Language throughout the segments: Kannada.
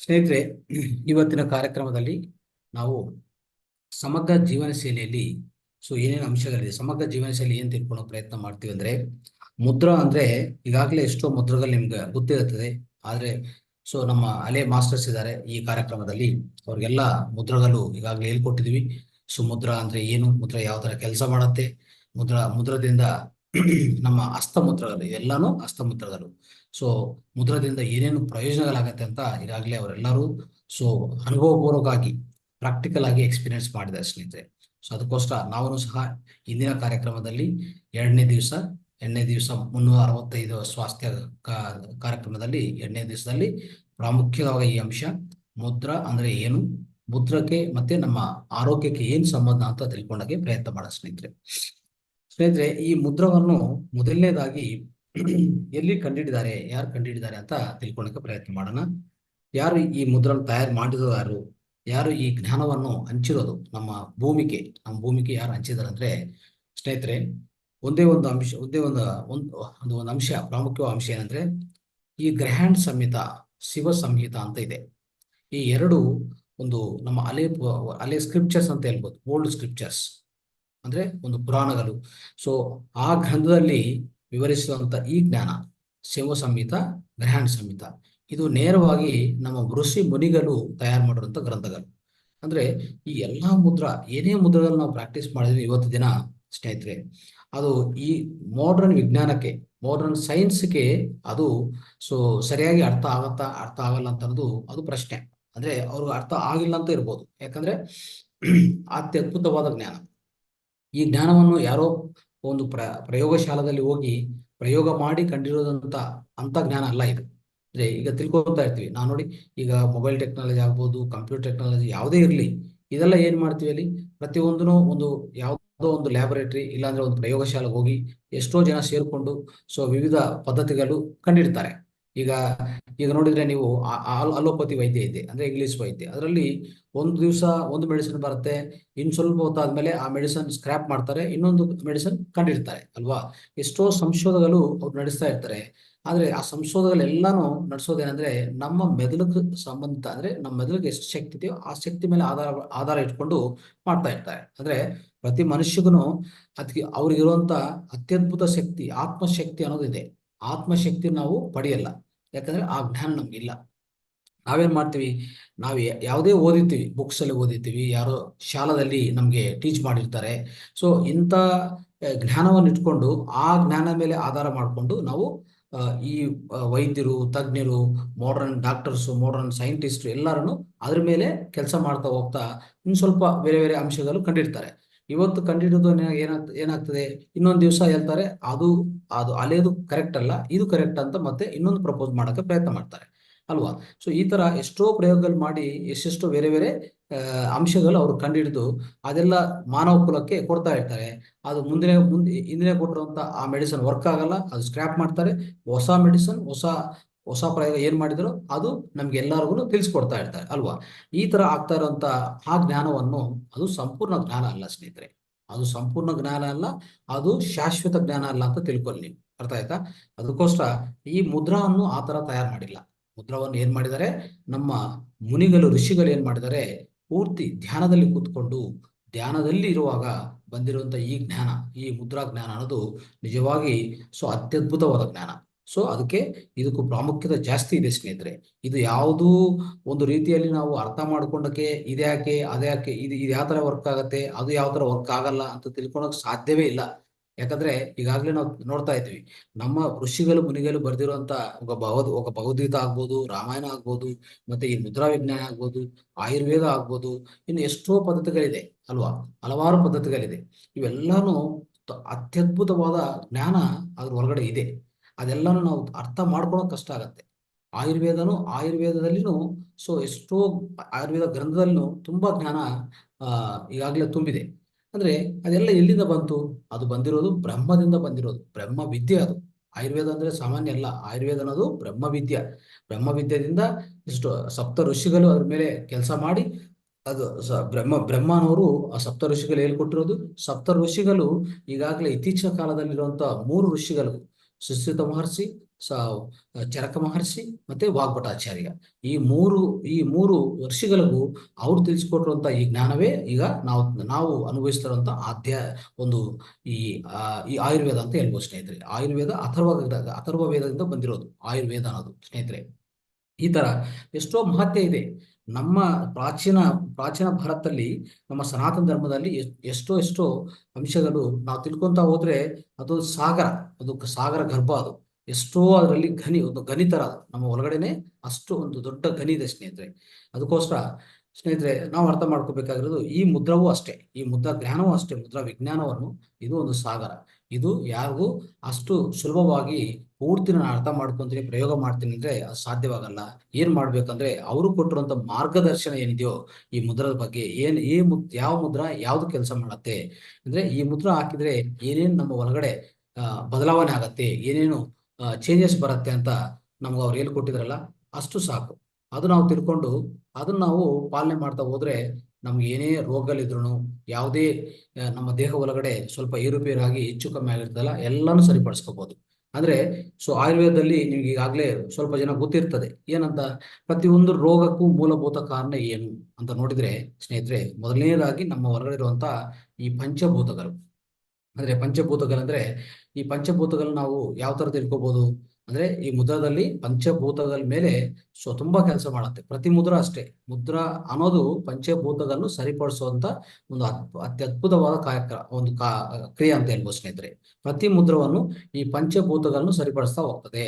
ಸ್ನೇಹಿತರೆ, ಇವತ್ತಿನ ಕಾರ್ಯಕ್ರಮದಲ್ಲಿ ನಾವು ಸಮಗ್ರ ಜೀವನ ಶೈಲಿಯಲ್ಲಿ ಏನೇನು ಅಂಶಗಳಿದೆ, ಸಮಗ್ರ ಜೀವನ ಶೈಲಿ ಏನು ತಿಳ್ಕೊಳ್ಳೋ ಪ್ರಯತ್ನ ಮಾಡ್ತೀವಿ ಅಂದ್ರೆ, ಮುದ್ರಾ ಅಂದ್ರೆ ಈಗಾಗಲೇ ಎಷ್ಟೋ ಮುದ್ರಗಳು ನಿಮ್ಗೆ ಗೊತ್ತಿರುತ್ತದೆ. ಆದ್ರೆ ನಮ್ಮ ಹಳೆ ಮಾಸ್ಟರ್ಸ್ ಇದ್ದಾರೆ ಈ ಕಾರ್ಯಕ್ರಮದಲ್ಲಿ, ಅವ್ರಿಗೆಲ್ಲ ಮುದ್ರಗಳು ಈಗಾಗಲೇ ಹೇಳ್ಕೊಟ್ಟಿದ್ವಿ. ಮುದ್ರಾ ಅಂದ್ರೆ ಏನು, ಮುದ್ರಾ ಯಾವ ತರ ಕೆಲಸ ಮಾಡುತ್ತೆ, ಮುದ್ರದಿಂದ ನಮ್ಮ ಹಸ್ತಮುದ್ರಗಳು ಇವೆಲ್ಲಾನು ಹಸ್ತಮುದ್ರಗಳು. ಮುದ್ರದಿಂದ ಏನೇನು ಪ್ರಯೋಜನಗಳಾಗತ್ತೆ ಅಂತ ಈಗಾಗಲೇ ಅವರೆಲ್ಲರೂ ಅನುಭವಪೂರ್ವಕವಾಗಿ ಪ್ರಾಕ್ಟಿಕಲ್ ಆಗಿ ಎಕ್ಸ್ಪೀರಿಯನ್ಸ್ ಮಾಡಿದ್ದಾರೆ ಸ್ನೇಹಿತರೆ. ಅದಕ್ಕೋಸ್ಕರ ನಾವು ಸಹ ಇಂದಿನ ಕಾರ್ಯಕ್ರಮದಲ್ಲಿ ಎರಡನೇ ದಿವಸ 365 ಸ್ವಾಸ್ಥ್ಯ ಕಾರ್ಯಕ್ರಮದಲ್ಲಿ ಎರಡನೇ ದಿವಸದಲ್ಲಿ ಪ್ರಾಮುಖ್ಯವಾಗಿ ಈ ಅಂಶ ಮುದ್ರಾ ಅಂದ್ರೆ ಏನು, ಮುದ್ರಕ್ಕೆ ಮತ್ತೆ ನಮ್ಮ ಆರೋಗ್ಯಕ್ಕೆ ಏನ್ ಸಂಬಂಧ ಅಂತ ತಿಳ್ಕೊಂಡಾಗೆ ಪ್ರಯತ್ನ ಮಾಡ ಸ್ನೇಹಿತರೆ. ಈ ಮುದ್ರವನ್ನು ಮೊದಲನೇದಾಗಿ ಎಲ್ಲಿ ಕಂಡಿಡಿದ್ದಾರೆ, ಯಾರು ಕಂಡಿಡಿದ್ದಾರೆ ಅಂತ ತಿಳ್ಕೊಳ್ಳೋಕೆ ಪ್ರಯತ್ನ ಮಾಡೋಣ. ಯಾರು ಈ ಮುದ್ರನ್ನು ತಯಾರು ಮಾಡಿದ್ರು, ಯಾರು ಈ ಜ್ಞಾನವನ್ನು ಹಂಚಿರೋದು, ನಮ್ಮ ಭೂಮಿಗೆ ಯಾರು ಹಂಚಿದಾರೆ ಅಂದ್ರೆ ಸ್ನೇಹಿತರೆ, ಒಂದೇ ಒಂದು ಅಂಶ, ಪ್ರಾಮುಖ್ಯವಾದ ಅಂಶ ಏನಂದ್ರೆ ಈ ಗ್ರಹ್ಯಾಂಡ್ ಸಂಹಿತ, ಶಿವ ಸಂಹಿತ ಅಂತ ಇದೆ. ಈ ಎರಡು ಒಂದು ನಮ್ಮ ಹಳೆ ಸ್ಕ್ರಿಪ್ಚರ್ಸ್ ಅಂತ ಹೇಳ್ಬೋದು, ಓಲ್ಡ್ ಸ್ಕ್ರಿಪ್ಚರ್ಸ್ ಅಂದ್ರೆ ಒಂದು ಪುರಾಣಗಳು. ಆ ಗ್ರಂಥದಲ್ಲಿ ವಿವರಿಸುವಂತ ಈ ಜ್ಞಾನ ಶಿವ ಸಂಹಿತ, ಗ್ರಹಣ ಸಂಹಿತ, ಇದು ನೇರವಾಗಿ ನಮ್ಮ ಋಷಿ ಮುನಿಗಳು ತಯಾರು ಮಾಡಿರುವಂತ ಗ್ರಂಥಗಳು. ಅಂದ್ರೆ ಈ ಎಲ್ಲಾ ಏನೇ ಮುದ್ರಗಳು ನಾವು ಪ್ರಾಕ್ಟೀಸ್ ಮಾಡಿದ್ವಿ ಇವತ್ತು ದಿನ ಸ್ನೇಹಿತರೆ, ಅದು ಈ ಮಾಡರ್ನ್ ವಿಜ್ಞಾನಕ್ಕೆ, ಮಾಡರ್ನ್ ಸೈನ್ಸ್ಗೆ ಅದು ಸರಿಯಾಗಿ ಅರ್ಥ ಆಗಲ್ಲ ಅಂತ ಅನ್ನೋದು ಅದು ಪ್ರಶ್ನೆ. ಅಂದ್ರೆ ಅವ್ರಿಗೆ ಅರ್ಥ ಆಗಿಲ್ಲ ಅಂತ ಇರ್ಬೋದು, ಯಾಕಂದ್ರೆ ಅತ್ಯದ್ಭುತವಾದ ಜ್ಞಾನ. ಈ ಜ್ಞಾನವನ್ನು ಯಾರೋ ಒಂದು ಪ್ರಯೋಗಶಾಲದಲ್ಲಿ ಹೋಗಿ ಪ್ರಯೋಗ ಮಾಡಿ ಕಂಡಿರೋದಂತ ಜ್ಞಾನ ಅಲ್ಲ ಇದು. ಅಂದ್ರೆ ಈಗ ತಿಳ್ಕೊತಾ ಇರ್ತೀವಿ ನಾವು ನೋಡಿ, ಈಗ ಮೊಬೈಲ್ ಟೆಕ್ನಾಲಜಿ ಆಗ್ಬೋದು, ಕಂಪ್ಯೂಟರ್ ಟೆಕ್ನಾಲಜಿ ಯಾವುದೇ ಇರಲಿ, ಇದೆಲ್ಲ ಏನ್ ಮಾಡ್ತೀವಿ ಅಲ್ಲಿ ಪ್ರತಿಯೊಂದೂ ಯಾವುದೋ ಒಂದು ಲ್ಯಾಬೊರೇಟರಿ ಇಲ್ಲಾಂದ್ರೆ ಒಂದು ಪ್ರಯೋಗಶಾಲೆಗೆ ಹೋಗಿ ಎಷ್ಟೋ ಜನ ಸೇರ್ಕೊಂಡು ವಿವಿಧ ಪದ್ಧತಿಗಳು ಕಂಡಿಡ್ತಾರೆ. ಈಗ ನೋಡಿದ್ರೆ ನೀವು ಅಲೋಪತಿ ವೈದ್ಯ ಇದೆ ಅಂದ್ರೆ ಇಂಗ್ಲಿಷ್ ವೈದ್ಯ, ಅದರಲ್ಲಿ ಒಂದು ದಿವಸ ಒಂದು ಮೆಡಿಸಿನ್ ಬರುತ್ತೆ, ಇನ್ನು ಸ್ವಲ್ಪ ಹೊತ್ತಾದ್ಮೇಲೆ ಆ ಮೆಡಿಸಿನ್ ಸ್ಕ್ರಾಪ್ ಮಾಡ್ತಾರೆ, ಇನ್ನೊಂದು ಮೆಡಿಸಿನ್ ಕಂಡಿಡ್ತಾರೆ ಅಲ್ವಾ. ಎಷ್ಟೋ ಸಂಶೋಧನೆಗಳು ಅವ್ರು ನಡೆಸ್ತಾ ಇರ್ತಾರೆ. ಆದ್ರೆ ಆ ಸಂಶೋಧನೆಗಳೆಲ್ಲಾನು ನಡೆಸೋದೇನಂದ್ರೆ ನಮ್ಮ ಮೆದುಳಿಗೆ ಸಂಬಂಧಿತ, ಅಂದ್ರೆ ನಮ್ಮ ಮೆದುಳಿಗೆ ಎಷ್ಟು ಶಕ್ತಿ ಇದೆಯೋ ಆ ಶಕ್ತಿ ಮೇಲೆ ಆಧಾರ ಇಟ್ಕೊಂಡು ಮಾಡ್ತಾ ಇರ್ತಾರೆ. ಅಂದ್ರೆ ಪ್ರತಿ ಮನುಷ್ಯಗೂ ಅದಕ್ಕೆ ಅವ್ರಿಗಿರುವಂತ ಅತ್ಯದ್ಭುತ ಶಕ್ತಿ, ಆತ್ಮಶಕ್ತಿ ಅನ್ನೋದಿದೆ. ಆತ್ಮಶಕ್ತಿ ನಾವು ಪಡೆಯಲ್ಲ, ಯಾಕಂದ್ರೆ ಆ ಜ್ಞಾನ ನಮ್ಗಿಲ್ಲ. ನಾವೇನ್ ಮಾಡ್ತೀವಿ, ನಾವು ಯಾವುದೇ ಓದಿರ್ತೀವಿ, ಬುಕ್ಸ್ ಅಲ್ಲಿ ಓದಿರ್ತೀವಿ, ಯಾರೋ ಶಾಲದಲ್ಲಿ ನಮ್ಗೆ ಟೀಚ್ ಮಾಡಿರ್ತಾರೆ. ಇಂಥ ಜ್ಞಾನವನ್ನು ಇಟ್ಕೊಂಡು ಆ ಜ್ಞಾನ ಮೇಲೆ ಆಧಾರ ಮಾಡಿಕೊಂಡು ನಾವು ಈ ವೈದ್ಯರು, ತಜ್ಞರು, ಮಾಡರ್ನ್ ಡಾಕ್ಟರ್ಸ್, ಮಾಡರ್ನ್ ಸೈಂಟಿಸ್ಟ್ ಎಲ್ಲರನ್ನು ಅದ್ರ ಮೇಲೆ ಕೆಲಸ ಮಾಡ್ತಾ ಹೋಗ್ತಾ ಇನ್ನು ಸ್ವಲ್ಪ ಬೇರೆ ಬೇರೆ ಅಂಶಗಳು ಕಂಡಿಡ್ತಾರೆ. ಇವತ್ತು ಕಂಡಿಡಿದು ಏನಾಗ್ತದೆ, ಇನ್ನೊಂದು ದಿವಸ ಹೇಳ್ತಾರೆ ಅದು ಅದು ಹಳೆಯದು ಕರೆಕ್ಟ್ ಅಲ್ಲ, ಇದು ಕರೆಕ್ಟ್ ಅಂತ ಮತ್ತೆ ಇನ್ನೊಂದು ಪ್ರಪೋಸ್ ಮಾಡಕ್ಕೆ ಪ್ರಯತ್ನ ಮಾಡ್ತಾರೆ ಅಲ್ವಾ. ಈ ತರ ಎಷ್ಟೋ ಪ್ರಯೋಗಗಳು ಮಾಡಿ ಎಷ್ಟೆಷ್ಟೋ ಬೇರೆ ಬೇರೆ ಅಂಶಗಳು ಅವ್ರು ಕಂಡುಹಿಡಿದು ಅದೆಲ್ಲ ಮಾನವ ಕುಲಕ್ಕೆ ಕೊಡ್ತಾ ಇರ್ತಾರೆ. ಅದು ಹಿಂದಿನ ಕೊಟ್ಟಿರುವಂತ ಆ ಮೆಡಿಸಿನ್ ವರ್ಕ್ ಆಗಲ್ಲ, ಅದು ಸ್ಕ್ರಾಪ್ ಮಾಡ್ತಾರೆ. ಹೊಸ ಮೆಡಿಸಿನ್, ಹೊಸ ಪ್ರಯೋಗ ಏನ್ ಮಾಡಿದ್ರು ಅದು ನಮ್ಗೆ ಎಲ್ಲರಿಗೂ ತಿಳಿಸ್ಕೊಡ್ತಾ ಇರ್ತಾರೆ ಅಲ್ವಾ. ಈ ತರ ಆಗ್ತಾ ಇರುವಂತ ಆ ಜ್ಞಾನವನ್ನು, ಅದು ಸಂಪೂರ್ಣ ಜ್ಞಾನ ಅಲ್ಲ ಸ್ನೇಹಿತರೆ, ಅದು ಸಂಪೂರ್ಣ ಜ್ಞಾನ ಅಲ್ಲ, ಅದು ಶಾಶ್ವತ ಜ್ಞಾನ ಅಲ್ಲ ಅಂತ ತಿಳ್ಕೊಳ್ಳಿ ನೀವು. ಅರ್ಥ ಆಯ್ತಾ? ಅದಕ್ಕೋಸ್ಕರ ಈ ಮುದ್ರಾವನ್ನು ಆ ತರ ತಯಾರು ಮಾಡಿಲ್ಲ. ಮುದ್ರವನ್ನು ಏನ್ ಮಾಡಿದ್ದಾರೆ, ನಮ್ಮ ಮುನಿಗಳು, ಋಷಿಗಳು ಏನ್ ಮಾಡಿದ್ದಾರೆ, ಪೂರ್ತಿ ಧ್ಯಾನದಲ್ಲಿ ಕೂತ್ಕೊಂಡು ಧ್ಯಾನದಲ್ಲಿ ಇರುವಾಗ ಬಂದಿರುವಂತ ಈ ಜ್ಞಾನ, ಈ ಮುದ್ರಾ ಜ್ಞಾನ ಅನ್ನೋದು ನಿಜವಾಗಿ ಅತ್ಯದ್ಭುತವಾದ ಜ್ಞಾನ. ಅದಕ್ಕೆ ಇದಕ್ಕೂ ಪ್ರಾಮುಖ್ಯತೆ ಜಾಸ್ತಿ ಇದೆ ಸ್ನೇಹಿತರೆ. ಇದು ಯಾವುದೂ ಒಂದು ರೀತಿಯಲ್ಲಿ ನಾವು ಅರ್ಥ ಮಾಡ್ಕೊಂಡಕ್ಕೆ ಇದ್ಯಾಕೆ ಅದ್ಯಾಕೆ ಇದು ಯಾವ ತರ ವರ್ಕ್ ಆಗತ್ತೆ, ಅದು ಯಾವ ತರ ವರ್ಕ್ ಆಗಲ್ಲ ಅಂತ ತಿಳ್ಕೊಳಕ್ ಸಾಧ್ಯವೇ ಇಲ್ಲ. ಯಾಕಂದ್ರೆ ಈಗಾಗಲೇ ನಾವು ನೋಡ್ತಾ ಇದ್ವಿ, ನಮ್ಮ ಋಷಿಗಳು ಮುನಿಗಳು ಬರೆದಿರುವಂತ ఒక ಭಗವದ್ಗೀತ ಆಗ್ಬೋದು, ರಾಮಾಯಣ ಆಗ್ಬೋದು, ಮತ್ತೆ ಈ ಮುದ್ರಾ ವಿಜ್ಞಾನ ಆಗ್ಬೋದು, ಆಯುರ್ವೇದ ಆಗ್ಬೋದು, ಇನ್ನು ಎಷ್ಟೋ ಪದ್ಧತಿಗಳಿದೆ ಅಲ್ವಾ, ಹಲವಾರು ಪದ್ಧತಿಗಳಿದೆ. ಇವೆಲ್ಲಾನು ಅತ್ಯದ್ಭುತವಾದ ಜ್ಞಾನ ಅದ್ರ ಹೊರಗಡೆ ಇದೆ. ಅದೆಲ್ಲಾನು ನಾವು ಅರ್ಥ ಮಾಡ್ಕೊಳ್ಳೋಕೆ ಕಷ್ಟ ಆಗತ್ತೆ. ಆಯುರ್ವೇದದಲ್ಲಿನೂ ಎಷ್ಟೋ ಆಯುರ್ವೇದ ಗ್ರಂಥದಲ್ಲೂ ತುಂಬಾ ಜ್ಞಾನ ಈಗಾಗಲೇ ತುಂಬಿದೆ. ಅಂದ್ರೆ ಅದೆಲ್ಲ ಎಲ್ಲಿಂದ ಬಂತು, ಅದು ಬಂದಿರೋದು ಬ್ರಹ್ಮದಿಂದ ಬಂದಿರೋದು, ಬ್ರಹ್ಮ ವಿದ್ಯೆ ಅದು. ಆಯುರ್ವೇದ ಅಂದ್ರೆ ಸಾಮಾನ್ಯ ಅಲ್ಲ, ಆಯುರ್ವೇದ ಅನ್ನೋದು ಬ್ರಹ್ಮವಿದ್ಯದಿಂದ ಇಷ್ಟು ಸಪ್ತ ಋಷಿಗಳು ಅದ್ರ ಮೇಲೆ ಕೆಲಸ ಮಾಡಿ ಅದು ಬ್ರಹ್ಮನವರು ಆ ಸಪ್ತ ಋಷಿಗಳು ಹೇಳ್ಕೊಟ್ಟಿರೋದು. ಸಪ್ತ ಋಷಿಗಳು ಈಗಾಗಲೇ ಇತ್ತೀಚಿನ ಕಾಲದಲ್ಲಿರುವಂತ 3 ಋಷಿಗಳು, ಸುಶ್ರುತ ಮಹರ್ಷಿ, ಚರಕ ಮಹರ್ಷಿ ಮತ್ತೆ ವಾಗ್ಭಟಾಚಾರ್ಯ. ಈ ಮೂರು ಋಷಿಗಳಿಗೂ ಅವ್ರು ತಿಳಿಸಿಕೊಟ್ಟಿರುವಂತ ಈ ಜ್ಞಾನವೇ ಈಗ ನಾವು ಅನುಭವಿಸ್ತಿರುವಂತ ಒಂದು ಈ ಈ ಆಯುರ್ವೇದ ಅಂತ ಹೇಳ್ಬೋದು ಸ್ನೇಹಿತರೆ. ಆಯುರ್ವೇದ ಅಥರ್ವ ವೇದದಿಂದ ಬಂದಿರೋದು ಆಯುರ್ವೇದ ಅನ್ನೋದು ಸ್ನೇಹಿತರೆ. ಈ ತರ ಎಷ್ಟೋ ಮಹತ್ಯ ಇದೆ. ನಮ್ಮ ಪ್ರಾಚೀನ ಭಾರತದಲ್ಲಿ, ನಮ್ಮ ಸನಾತನ ಧರ್ಮದಲ್ಲಿ ಎಷ್ಟೋ ಅಂಶಗಳು ನಾವು ತಿಳ್ಕೊಂತ ಹೋದ್ರೆ ಅದು ಸಾಗರ ಗರ್ಭ. ಅದು ಎಷ್ಟೋ ಅದರಲ್ಲಿ ಒಂದು ಗಣಿ ತರ ಅದು ನಮ್ಮ ಒಳಗಡೆನೆ ಅಷ್ಟು ಒಂದು ದೊಡ್ಡ ಗಣಿ ಇದೆ ಸ್ನೇಹಿತರೆ. ಅದಕ್ಕೋಸ್ಕರ ಸ್ನೇಹಿತರೆ ನಾವು ಅರ್ಥ ಮಾಡ್ಕೋಬೇಕಾಗಿರೋದು ಈ ಮುದ್ರವೂ ಅಷ್ಟೇ, ಈ ಮುದ್ರಾ ಜ್ಞಾನವೂ ಅಷ್ಟೇ, ಮುದ್ರಾ ವಿಜ್ಞಾನವನ್ನು ಇದು ಒಂದು ಸಾಗರ. ಇದು ಯಾರಿಗೂ ಅಷ್ಟು ಸುಲಭವಾಗಿ ಪೂರ್ತಿ ನಾನು ಅರ್ಥ ಮಾಡ್ಕೊಂತೀನಿ, ಪ್ರಯೋಗ ಮಾಡ್ತೀನಿ ಅಂದ್ರೆ ಅದು ಸಾಧ್ಯವಾಗಲ್ಲ. ಏನ್ ಮಾಡ್ಬೇಕಂದ್ರೆ ಅವರು ಕೊಟ್ಟಿರುವಂತ ಮಾರ್ಗದರ್ಶನ ಏನಿದೆಯೋ ಈ ಮುದ್ರದ ಬಗ್ಗೆ, ಯಾವ ಮುದ್ರಾ ಯಾವ್ದು ಕೆಲಸ ಮಾಡತ್ತೆ ಅಂದ್ರೆ, ಈ ಮುದ್ರಾ ಹಾಕಿದ್ರೆ ಏನೇನು ನಮ್ಮ ಒಳಗಡೆ ಬದಲಾವಣೆ ಆಗತ್ತೆ, ಏನೇನು ಚೇಂಜಸ್ ಬರುತ್ತೆ ಅಂತ ನಮ್ಗೆ ಅವ್ರು ಹೇಳ್ಕೊಟ್ಟಿದ್ರಲ್ಲ, ಅಷ್ಟು ಸಾಕು. ಅದು ನಾವು ತಿಳ್ಕೊಂಡು ಅದನ್ನ ನಾವು ಪಾಲನೆ ಮಾಡ್ತಾ ಹೋದ್ರೆ ನಮ್ಗೆ ಏನೇ ರೋಗಗಳಿದ್ರು, ಯಾವುದೇ ನಮ್ಮ ದೇಹ ಒಳಗಡೆ ಸ್ವಲ್ಪ ಏರುಪೇರಾಗಿ ಹೆಚ್ಚು ಕಮ್ಮಿ ಆಗಿರ್ತದಲ್ಲ, ಎಲ್ಲಾನು ಸರಿಪಡಿಸ್ಕೋಬಹುದು. ಅಂದ್ರೆ ಆಯುರ್ವೇದದಲ್ಲಿ ನಿಮ್ಗೆ ಈಗಾಗಲೇ ಸ್ವಲ್ಪ ಜನ ಗೊತ್ತಿರ್ತದೆ ಏನಂತ, ಪ್ರತಿಯೊಂದು ರೋಗಕ್ಕೂ ಮೂಲಭೂತ ಕಾರಣ ಏನು ಅಂತ ನೋಡಿದ್ರೆ ಸ್ನೇಹಿತರೆ, ಮೊದಲನೇದಾಗಿ ನಮ್ಮ ಹೊರಗಡೆ ಇರುವಂತ ಈ ಪಂಚಭೂತಗಳು. ಅಂದ್ರೆ ಪಂಚಭೂತಗಳಂದ್ರೆ, ಈ ಪಂಚಭೂತಗಳು ನಾವು ಯಾವ ತರ ತಿಳ್ಕೊಬಹುದು ಅಂದ್ರೆ, ಈ ಮುದ್ರಾದಲ್ಲಿ ಪಂಚಭೂತಗಳ ಮೇಲೆ ತುಂಬಾ ಕೆಲಸ ಮಾಡುತ್ತೆ. ಪ್ರತಿ ಮುದ್ರಾ ಅಷ್ಟೇ. ಮುದ್ರಾ ಅನ್ನೋದು ಪಂಚಭೂತಗಳನ್ನು ಸರಿಪಡಿಸುವಂತ ಒಂದು ಅತ್ಯದ್ಭುತವಾದ ಕ್ರಿಯೆ ಅಂತ ಹೇಳ್ಬೋದು ಸ್ನೇಹಿತರೆ. ಪ್ರತಿ ಮುದ್ರವನ್ನು ಈ ಪಂಚಭೂತಗಳನ್ನು ಸರಿಪಡಿಸ್ತಾ ಹೋಗ್ತದೆ.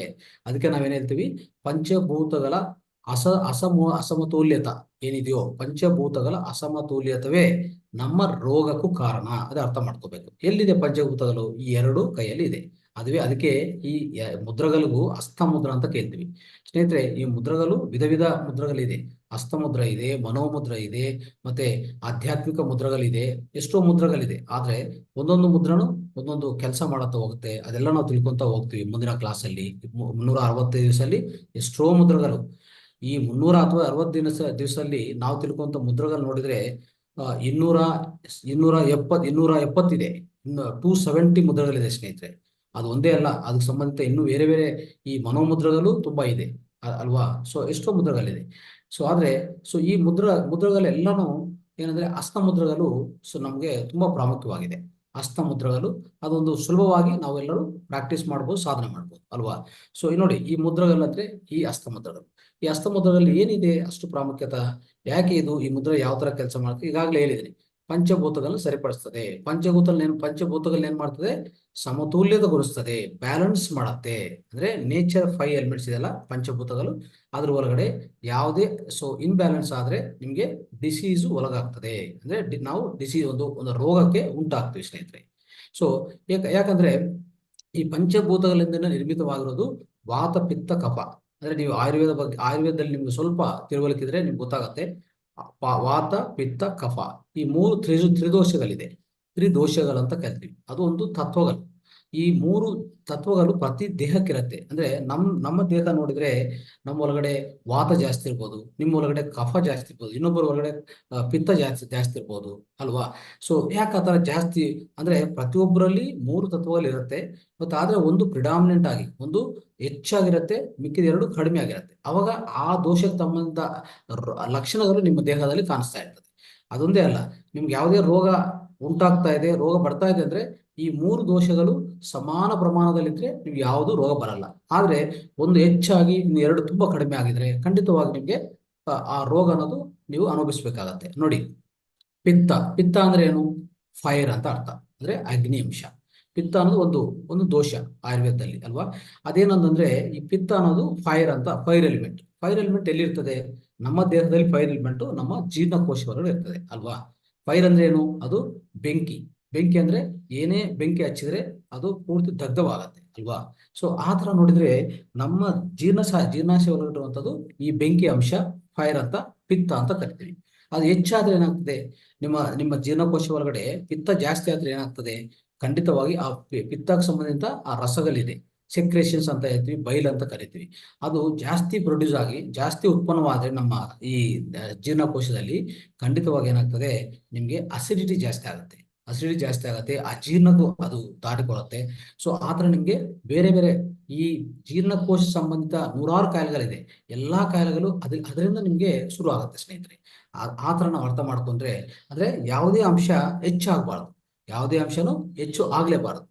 ಅದಕ್ಕೆ ನಾವೇನ್ ಹೇಳ್ತೀವಿ, ಪಂಚಭೂತಗಳ ಅಸಮತೋಲ್ಯತ ಏನಿದೆಯೋ, ಪಂಚಭೂತಗಳ ಅಸಮತೋಲ್ಯತವೇ ನಮ್ಮ ರೋಗಕ್ಕೂ ಕಾರಣ. ಅದು ಅರ್ಥ ಮಾಡ್ಕೋಬೇಕು. ಎಲ್ಲಿದೆ ಪಂಚಭೂತಗಳು? ಈ ಎರಡು ಕೈಯಲ್ಲಿ ಇದೆ. ಅದಕ್ಕೆ ಈ ಮುದ್ರಗಳಿಗೂ ಹಸ್ತಮುದ್ರ ಅಂತ ಕೇಳ್ತೀವಿ ಸ್ನೇಹಿತರೆ. ಈ ಮುದ್ರಗಳು ವಿಧ ಮುದ್ರಗಳಿದೆ. ಹಸ್ತಮುದ್ರ ಇದೆ, ಮನೋಮುದ್ರ ಇದೆ, ಮತ್ತೆ ಆಧ್ಯಾತ್ಮಿಕ ಮುದ್ರಗಳಿದೆ, ಎಷ್ಟೋ ಮುದ್ರಗಳಿದೆ. ಆದ್ರೆ ಒಂದೊಂದು ಮುದ್ರನು ಒಂದೊಂದು ಕೆಲಸ ಮಾಡತಾ ಹೋಗುತ್ತೆ. ಅದೆಲ್ಲ ನಾವು ತಿಳ್ಕೊಂತ ಹೋಗ್ತೀವಿ ಮುಂದಿನ ಕ್ಲಾಸಲ್ಲಿ. 365 ದಿವಸದಲ್ಲಿ ಎಷ್ಟೋ ಮುದ್ರಗಳು. ಈ 360 ದಿವಸದಲ್ಲಿ ನಾವು ತಿಳ್ಕೊಂತ ಮುದ್ರಗಳು ನೋಡಿದ್ರೆ 270 ಇನ್ನು 270 ಮುದ್ರಗಳಿದೆ ಸ್ನೇಹಿತರೆ. ಅದು ಒಂದೇ ಅಲ್ಲ, ಅದಕ್ಕೆ ಸಂಬಂಧಿತ ಇನ್ನೂ ಬೇರೆ ಈ ಮನೋಮುದ್ರಗಳು ತುಂಬಾ ಇದೆ ಅಲ್ವಾ. ಎಷ್ಟೋ ಮುದ್ರಗಳಿದೆ. ಆದ್ರೆ ಈ ಮುದ್ರಗಳೆಲ್ಲಾನು ಏನಂದ್ರೆ, ಹಸ್ತಮುದ್ರಗಳು ನಮ್ಗೆ ತುಂಬಾ ಪ್ರಾಮುಖ್ಯವಾಗಿದೆ. ಹಸ್ತಮುದ್ರಗಳು ಅದೊಂದು ಸುಲಭವಾಗಿ ನಾವೆಲ್ಲರೂ ಪ್ರಾಕ್ಟೀಸ್ ಮಾಡ್ಬೋದು, ಸಾಧನೆ ಮಾಡ್ಬೋದು ಅಲ್ವಾ. ನೋಡಿ, ಈ ಮುದ್ರಗಳಂದ್ರೆ ಈ ಹಸ್ತಮುದ್ರಗಳು. ಈ ಹಸ್ತಮುದ್ರದಲ್ಲಿ ಏನಿದೆ ಅಷ್ಟು ಪ್ರಾಮುಖ್ಯತೆ? ಯಾಕೆ ಈ ಮುದ್ರೆ ಯಾವ ತರ ಕೆಲಸ ಮಾಡುತ್ತೆ? ಈಗಾಗಲೇ ಹೇಳಿದ್ದೀನಿ, ಪಂಚಭೂತಗಳನ್ನು ಸರಿಪಡಿಸ್ತದೆ. ಪಂಚಭೂತಗಳನ್ನ ಏನ್ ಮಾಡ್ತದೆ? ಸಮತೋಲ್ಯತೆಗೊಳಿಸ್ತದೆ, ಬ್ಯಾಲೆನ್ಸ್ ಮಾಡತ್ತೆ. ಅಂದ್ರೆ ನೇಚರ್ 5 ಎಲಿಮೆಂಟ್ಸ್ ಇದೆಲ್ಲ ಪಂಚಭೂತಗಳು, ಅದ್ರ ಒಳಗಡೆ ಯಾವುದೇ ಇನ್ಬ್ಯಾಲೆನ್ಸ್ ಆದ್ರೆ ನಿಮ್ಗೆ ಡಿಸೀಸ್ ಒಳಗಾಗ್ತದೆ. ಅಂದ್ರೆ ನಾವು ಡಿಸೀಸ್ ಒಂದು ರೋಗಕ್ಕೆ ಉಂಟಾಗ್ತೀವಿ ಸ್ನೇಹಿತರೆ. ಯಾಕಂದ್ರೆ ಈ ಪಂಚಭೂತಗಳಿಂದ ನಿರ್ಮಿತವಾಗಿರೋದು ವಾತ, ಪಿತ್ತ, ಕಫ. ಅಂದ್ರೆ ನೀವು ಆಯುರ್ವೇದದಲ್ಲಿ ನಿಮ್ಗೆ ಸ್ವಲ್ಪ ತಿಳುವಳಿಕಿದ್ರೆ ನಿಮ್ಗೆ ಗೊತ್ತಾಗತ್ತೆ. ವಾತ, ಪಿತ್ತ, ಕಫ, ಈ ಮೂರು ತ್ರಿದೋಷಗಳಿದೆ. ತ್ರಿದೋಷಗಳಂತ ಕರಿತೀವಿ. ಅದು ಒಂದು ತತ್ವಗಳು. ಈ ಮೂರು ತತ್ವಗಳು ಪ್ರತಿ ದೇಹಕ್ಕಿರತ್ತೆ. ಅಂದ್ರೆ ನಮ್ಮ ದೇಹ ನೋಡಿದ್ರೆ ನಮ್ಮ ಒಳಗಡೆ ವಾತ ಜಾಸ್ತಿ ಇರ್ಬೋದು, ನಿಮ್ಮ ಒಳಗಡೆ ಕಫ ಜಾಸ್ತಿ ಇರ್ಬೋದು, ಇನ್ನೊಬ್ಬರ ಒಳಗಡೆ ಪಿತ್ತ ಜಾಸ್ತಿ ಇರ್ಬೋದು ಅಲ್ವಾ. ಯಾಕೆ ಆ ತರ ಜಾಸ್ತಿ ಅಂದ್ರೆ, ಪ್ರತಿಯೊಬ್ಬರಲ್ಲಿ ಮೂರು ತತ್ವಗಳು ಇರುತ್ತೆ. ಆದ್ರೆ ಒಂದು ಪ್ರಿಡಾಮಿನೆಂಟ್ ಆಗಿ ಒಂದು ಹೆಚ್ಚಾಗಿರುತ್ತೆ, ಮಿಕ್ಕಿದ ಎರಡು ಕಡಿಮೆ ಆಗಿರುತ್ತೆ. ಅವಾಗ ಆ ದೋಷಕ್ಕೆ ಸಂಬಂಧ ಲಕ್ಷಣಗಳು ನಿಮ್ಮ ದೇಹದಲ್ಲಿ ಕಾಣಿಸ್ತಾ ಇರ್ತದೆ. ಅದೊಂದೇ ಅಲ್ಲ, ನಿಮ್ಗೆ ಯಾವುದೇ ರೋಗ ಉಂಟಾಗ್ತಾ ಇದೆ, ರೋಗ ಬರ್ತಾ ಇದೆ ಅಂದ್ರೆ ಈ ಮೂರು ದೋಷಗಳು ಸಮಾನ ಪ್ರಮಾಣದಲ್ಲಿದ್ರೆ ನಿಮ್ಗೆ ಯಾವುದು ರೋಗ ಬರಲ್ಲ. ಆದ್ರೆ ಒಂದು ಹೆಚ್ಚಾಗಿ ಇನ್ನು ಎರಡು ತುಂಬಾ ಕಡಿಮೆ ಆಗಿದ್ರೆ ಖಂಡಿತವಾಗಿ ನಿಮ್ಗೆ ಆ ರೋಗ ಅನ್ನೋದು ನೀವು ಅನುಭವಿಸ್ಬೇಕಾಗತ್ತೆ. ನೋಡಿ, ಪಿತ್ತ ಅಂದ್ರೆ ಏನು? ಫೈರ್ ಅಂತ ಅರ್ಥ. ಅಂದ್ರೆ ಅಗ್ನಿ ಅಂಶ. ಪಿತ್ತ ಅನ್ನೋದು ಒಂದು ದೋಷ ಆಯುರ್ವೇದದಲ್ಲಿ ಅಲ್ವಾ. ಅದೇನಂದ್ರೆ, ಈ ಪಿತ್ತ ಅನ್ನೋದು ಫೈರ್ ಎಲಿಮೆಂಟ್ ಎಲ್ಲಿರ್ತದೆ? ನಮ್ಮ ದೇಹದಲ್ಲಿ ಫೈರ್ ಎಲಿಮೆಂಟ್ ನಮ್ಮ ಜೀರ್ಣಕೋಶ ಒಳಗಡೆ ಇರ್ತದೆ ಅಲ್ವಾ. ಫೈರ್ ಅಂದ್ರೆ ಏನು? ಅದು ಬೆಂಕಿ ಅಂದ್ರೆ ಏನೇ ಬೆಂಕಿ ಹಚ್ಚಿದ್ರೆ ಅದು ಪೂರ್ತಿ ದಗ್ಧವಾಗತ್ತೆ ಅಲ್ವಾ. ಆ ತರ ನೋಡಿದ್ರೆ ನಮ್ಮ ಜೀರ್ಣಾಶಯ ಒಳಗಿರುವಂತದ್ದು ಈ ಬೆಂಕಿ ಅಂಶ ಫೈರ್ ಅಂತ, ಪಿತ್ತ ಅಂತ ಕರಿತೀವಿ. ಅದು ಹೆಚ್ಚಾದ್ರೆ ಏನಾಗ್ತದೆ? ನಿಮ್ಮ ಜೀರ್ಣಕೋಶ ಒಳಗಡೆ ಪಿತ್ತ ಜಾಸ್ತಿ ಆದ್ರೆ ಏನಾಗ್ತದೆ? ಖಂಡಿತವಾಗಿ ಆ ಪಿತ್ತಕ್ಕೆ ಸಂಬಂಧಿತ ಆ ರಸಗಳಿದೆ, ಸೆಕ್ರೇಷನ್ಸ್ ಅಂತ ಹೇಳ್ತೀವಿ, ಬೈಲ್ ಅಂತ ಕರಿತೀವಿ. ಅದು ಜಾಸ್ತಿ ಪ್ರೊಡ್ಯೂಸ್ ಆಗಿ ಜಾಸ್ತಿ ಉತ್ಪನ್ನವಾದ್ರೆ ನಮ್ಮ ಈ ಜೀರ್ಣಕೋಶದಲ್ಲಿ ಖಂಡಿತವಾಗಿ ಏನಾಗ್ತದೆ? ನಿಮ್ಗೆ ಅಸಿಡಿಟಿ ಜಾಸ್ತಿ ಆಗುತ್ತೆ ಅಸಿಡಿಟಿ ಜಾಸ್ತಿ ಆಗುತ್ತೆ, ಅಜೀರ್ಣಕ್ಕೂ ಅದು ದಾಟಿಕೊಳ್ಳುತ್ತೆ. ಸೊ ಆ ಥರ ನಿಮಗೆ ಬೇರೆ ಬೇರೆ ಈ ಜೀರ್ಣಕೋಶ ಸಂಬಂಧಿತ ನೂರಾರು ಕಾಯಿಲೆಗಳಿದೆ. ಎಲ್ಲಾ ಕಾಯಿಲೆಗಳು ಅದರಿಂದ ನಿಮಗೆ ಶುರು ಆಗುತ್ತೆ ಸ್ನೇಹಿತರೆ. ಆ ಥರ ನಾವು ಅರ್ಥ ಮಾಡ್ಕೊಂಡ್ರೆ ಅಂದ್ರೆ ಯಾವುದೇ ಅಂಶ ಹೆಚ್ಚಾಗಬಾರ್ದು, ಯಾವುದೇ ಅಂಶನೂ ಹೆಚ್ಚು ಆಗ್ಲೇಬಾರದು.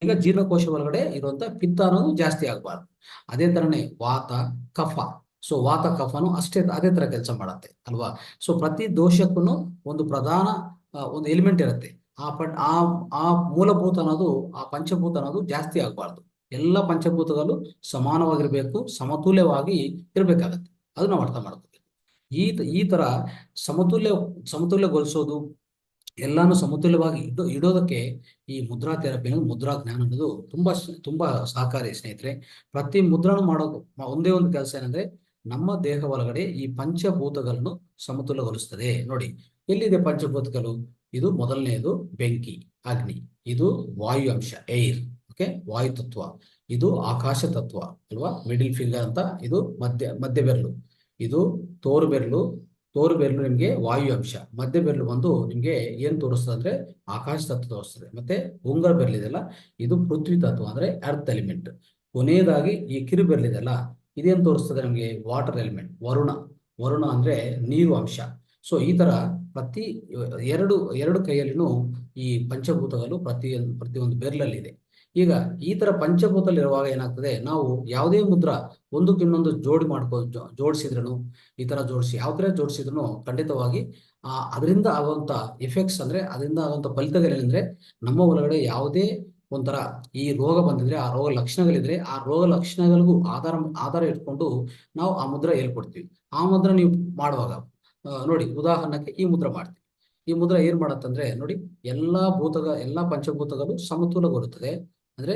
ಈಗ ಜೀರ್ಣಕೋಶ ಒಳಗಡೆ ಇರುವಂತ ಪಿತ್ತ ಅನ್ನೋದು ಜಾಸ್ತಿ ಆಗಬಾರ್ದು. ಅದೇ ತರನೇ ವಾತ ಕಫ. ಸೊ ವಾತ ಕಫನು ಅಷ್ಟೇ ಅದೇ ತರ ಕೆಲಸ ಮಾಡತ್ತೆ ಅಲ್ವಾ. ಸೊ ಪ್ರತಿ ದೋಷಕ್ಕೂ ಒಂದು ಪ್ರಧಾನ ಒಂದು ಎಲಿಮೆಂಟ್ ಇರುತ್ತೆ. ಆ ಆ ಮೂಲಭೂತ ಅನ್ನೋದು, ಆ ಪಂಚಭೂತ ಅನ್ನೋದು ಜಾಸ್ತಿ ಆಗಬಾರ್ದು. ಎಲ್ಲ ಪಂಚಭೂತಗಳು ಸಮಾನವಾಗಿರ್ಬೇಕು, ಸಮತುಲ್ಯವಾಗಿ ಇರ್ಬೇಕಾಗತ್ತೆ. ಅದು ನಾವು ಅರ್ಥ ಮಾಡ್ಕೋಬೇಕು. ಈ ತರ ಸಮತುಲ್ಯಗೊಳಿಸೋದು, ಎಲ್ಲಾನು ಸಮತುಲ್ಯವಾಗಿ ಇಡೋದಕ್ಕೆ ಈ ಮುದ್ರಾ ಥೆರಪಿ ಅನ್ನೋದು, ಮುದ್ರಾ ಜ್ಞಾನ ಅನ್ನೋದು ತುಂಬಾ ಸಹಕಾರಿ ಸ್ನೇಹಿತರೆ. ಪ್ರತಿ ಮುದ್ರಣ ಮಾಡೋ ಒಂದೇ ಒಂದು ಕೆಲಸ ಏನಂದ್ರೆ ನಮ್ಮ ದೇಹ ಒಳಗಡೆ ಈ ಪಂಚಭೂತಗಳನ್ನು ಸಮತುಲ್ಯಗೊಳಿಸ್ತದೆ. ನೋಡಿ, ಎಲ್ಲಿದೆ ಪಂಚಭೂತಗಳು? ಇದು ಮೊದಲನೆಯದು ಬೆಂಕಿ, ಅಗ್ನಿ. ಇದು ವಾಯು ಅಂಶ, ಏರ್. ಓಕೆ, ವಾಯು ತತ್ವ. ಇದು ಆಕಾಶ ತತ್ವ ಅಲ್ವಾ, ಮಿಡಿಲ್ ಫಿಂಗರ್ ಅಂತ. ಇದು ಮಧ್ಯ ಬೆರಳು. ಇದು ತೋರು ಬೆರಳು. ತೋರು ಬೆರಳು ನಿಮ್ಗೆ ವಾಯು ಅಂಶ. ಮಧ್ಯ ಬೆರಳು ಬಂದು ನಿಮ್ಗೆ ಏನ್ ತೋರಿಸ್ತದೆ ಅಂದ್ರೆ ಆಕಾಶ ತತ್ವ ತೋರಿಸ್ತದೆ. ಮತ್ತೆ ಉಂಗುರ ಬೆರಳಿದೆಲ್ಲ, ಇದು ಪೃಥ್ವಿ ತತ್ವ ಅಂದ್ರೆ ಅರ್ತ್ ಎಲಿಮೆಂಟ್. ಕೊನೆಯದಾಗಿ ಈ ಕಿರು ಬೆರಳಿದೆಲ್ಲ, ಇದೇನ್ ತೋರಿಸ್ತದೆ ನಮ್ಗೆ? ವಾಟರ್ ಎಲಿಮೆಂಟ್, ವರುಣ ಅಂದ್ರೆ ನೀರು ಅಂಶ. ಸೊ ಈ ತರ ಪ್ರತಿ ಎರಡು ಕೈಯಲ್ಲಿನೂ ಈ ಪಂಚಭೂತಗಳು ಪ್ರತಿಯೊಂದು ಬೆರಳಲ್ಲಿ ಇದೆ. ಈಗ ಈ ತರ ಪಂಚಭೂತದಲ್ಲಿ ಇರುವಾಗ ಏನಾಗ್ತದೆ, ನಾವು ಯಾವುದೇ ಮುದ್ರಾ ಒಂದಕ್ಕಿನ್ನೊಂದು ಜೋಡಿಸಿದ್ರೂ, ಈ ತರ ಯಾವ ತರ ಜೋಡಿಸಿದ್ರು ಖಂಡಿತವಾಗಿ ಅದರಿಂದ ಆಗುವಂತ ಎಫೆಕ್ಟ್ಸ್ ಅಂದ್ರೆ, ಅದರಿಂದ ಆಗುವಂತ ಫಲಿತಗಳೇನೆಂದ್ರೆ, ನಮ್ಮ ಒಳಗಡೆ ಯಾವುದೇ ಒಂಥರ ಈ ರೋಗ ಬಂದಿದ್ರೆ, ಆ ರೋಗ ಲಕ್ಷಣಗಳಿದ್ರೆ, ಆ ರೋಗ ಲಕ್ಷಣಗಳಿಗೂ ಆಧಾರ ಇಟ್ಕೊಂಡು ನಾವು ಆ ಮುದ್ರ ಹೇಳ್ಕೊಡ್ತೀವಿ. ಆ ಮುದ್ರ ನೀವು ಮಾಡುವಾಗ ನೋಡಿ, ಉದಾಹರಣೆಗೆ ಈ ಮುದ್ರ ಮಾಡ್ತೀವಿ. ಈ ಮುದ್ರ ಏನ್ ಮಾಡತ್ತಂದ್ರೆ ನೋಡಿ, ಎಲ್ಲಾ ಪಂಚಭೂತಗಳು ಸಮತೋಲಗೊಳ್ಳುತ್ತದೆ. ಅಂದ್ರೆ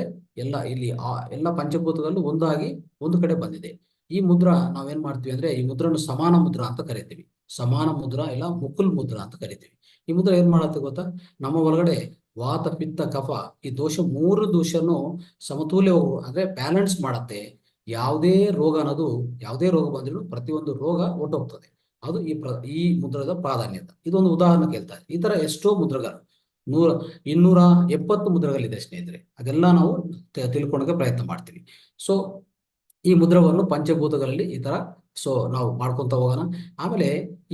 ಎಲ್ಲ ಪಂಚಭೂತಗಳು ಒಂದಾಗಿ ಒಂದು ಕಡೆ ಬಂದಿದೆ. ಈ ಮುದ್ರ ನಾವೇನ್ ಮಾಡ್ತೀವಿ ಅಂದ್ರೆ, ಈ ಮುದ್ರನ್ನು ಸಮಾನ ಮುದ್ರ ಅಂತ ಕರಿತೀವಿ. ಸಮಾನ ಮುದ್ರ ಇಲ್ಲ ಮುಕುಲ್ ಮುದ್ರ ಅಂತ ಕರಿತೀವಿ. ಈ ಮುದ್ರ ಏನ್ ಮಾಡತ್ತೆ ಗೊತ್ತಾ? ನಮ್ಮ ಒಳಗಡೆ ವಾತ ಪಿತ್ತ ಕಫ, ಈ ಮೂರು ದೋಷನು ಸಮತೋಲ್ಯ ಅಂದ್ರೆ ಬ್ಯಾಲೆನ್ಸ್ ಮಾಡತ್ತೆ. ಯಾವುದೇ ರೋಗ ಬಂದಿರೋ ಪ್ರತಿಯೊಂದು ರೋಗ ಒಟ್ಟೋಗ್ತದೆ. ಅದು ಈ ಮುದ್ರದ ಪ್ರಾಧಾನ್ಯತೆ. ಇದೊಂದು ಉದಾಹರಣೆ ಕೇಳ್ತಾರೆ. ಈ ತರ ಎಷ್ಟೋ ಮುದ್ರಗಳು, 270 ಮುದ್ರಗಳಿದೆ ಸ್ನೇಹಿತರೆ. ಅದೆಲ್ಲ ನಾವು ತಿಳ್ಕೊಳಕ್ಕೆ ಪ್ರಯತ್ನ ಮಾಡ್ತೀವಿ. ಸೊ ಈ ಮುದ್ರವನ್ನು ಪಂಚಭೂತಗಳಲ್ಲಿ ಈ ತರ ನಾವು ಮಾಡ್ಕೊಂತ ಹೋಗೋಣ. ಆಮೇಲೆ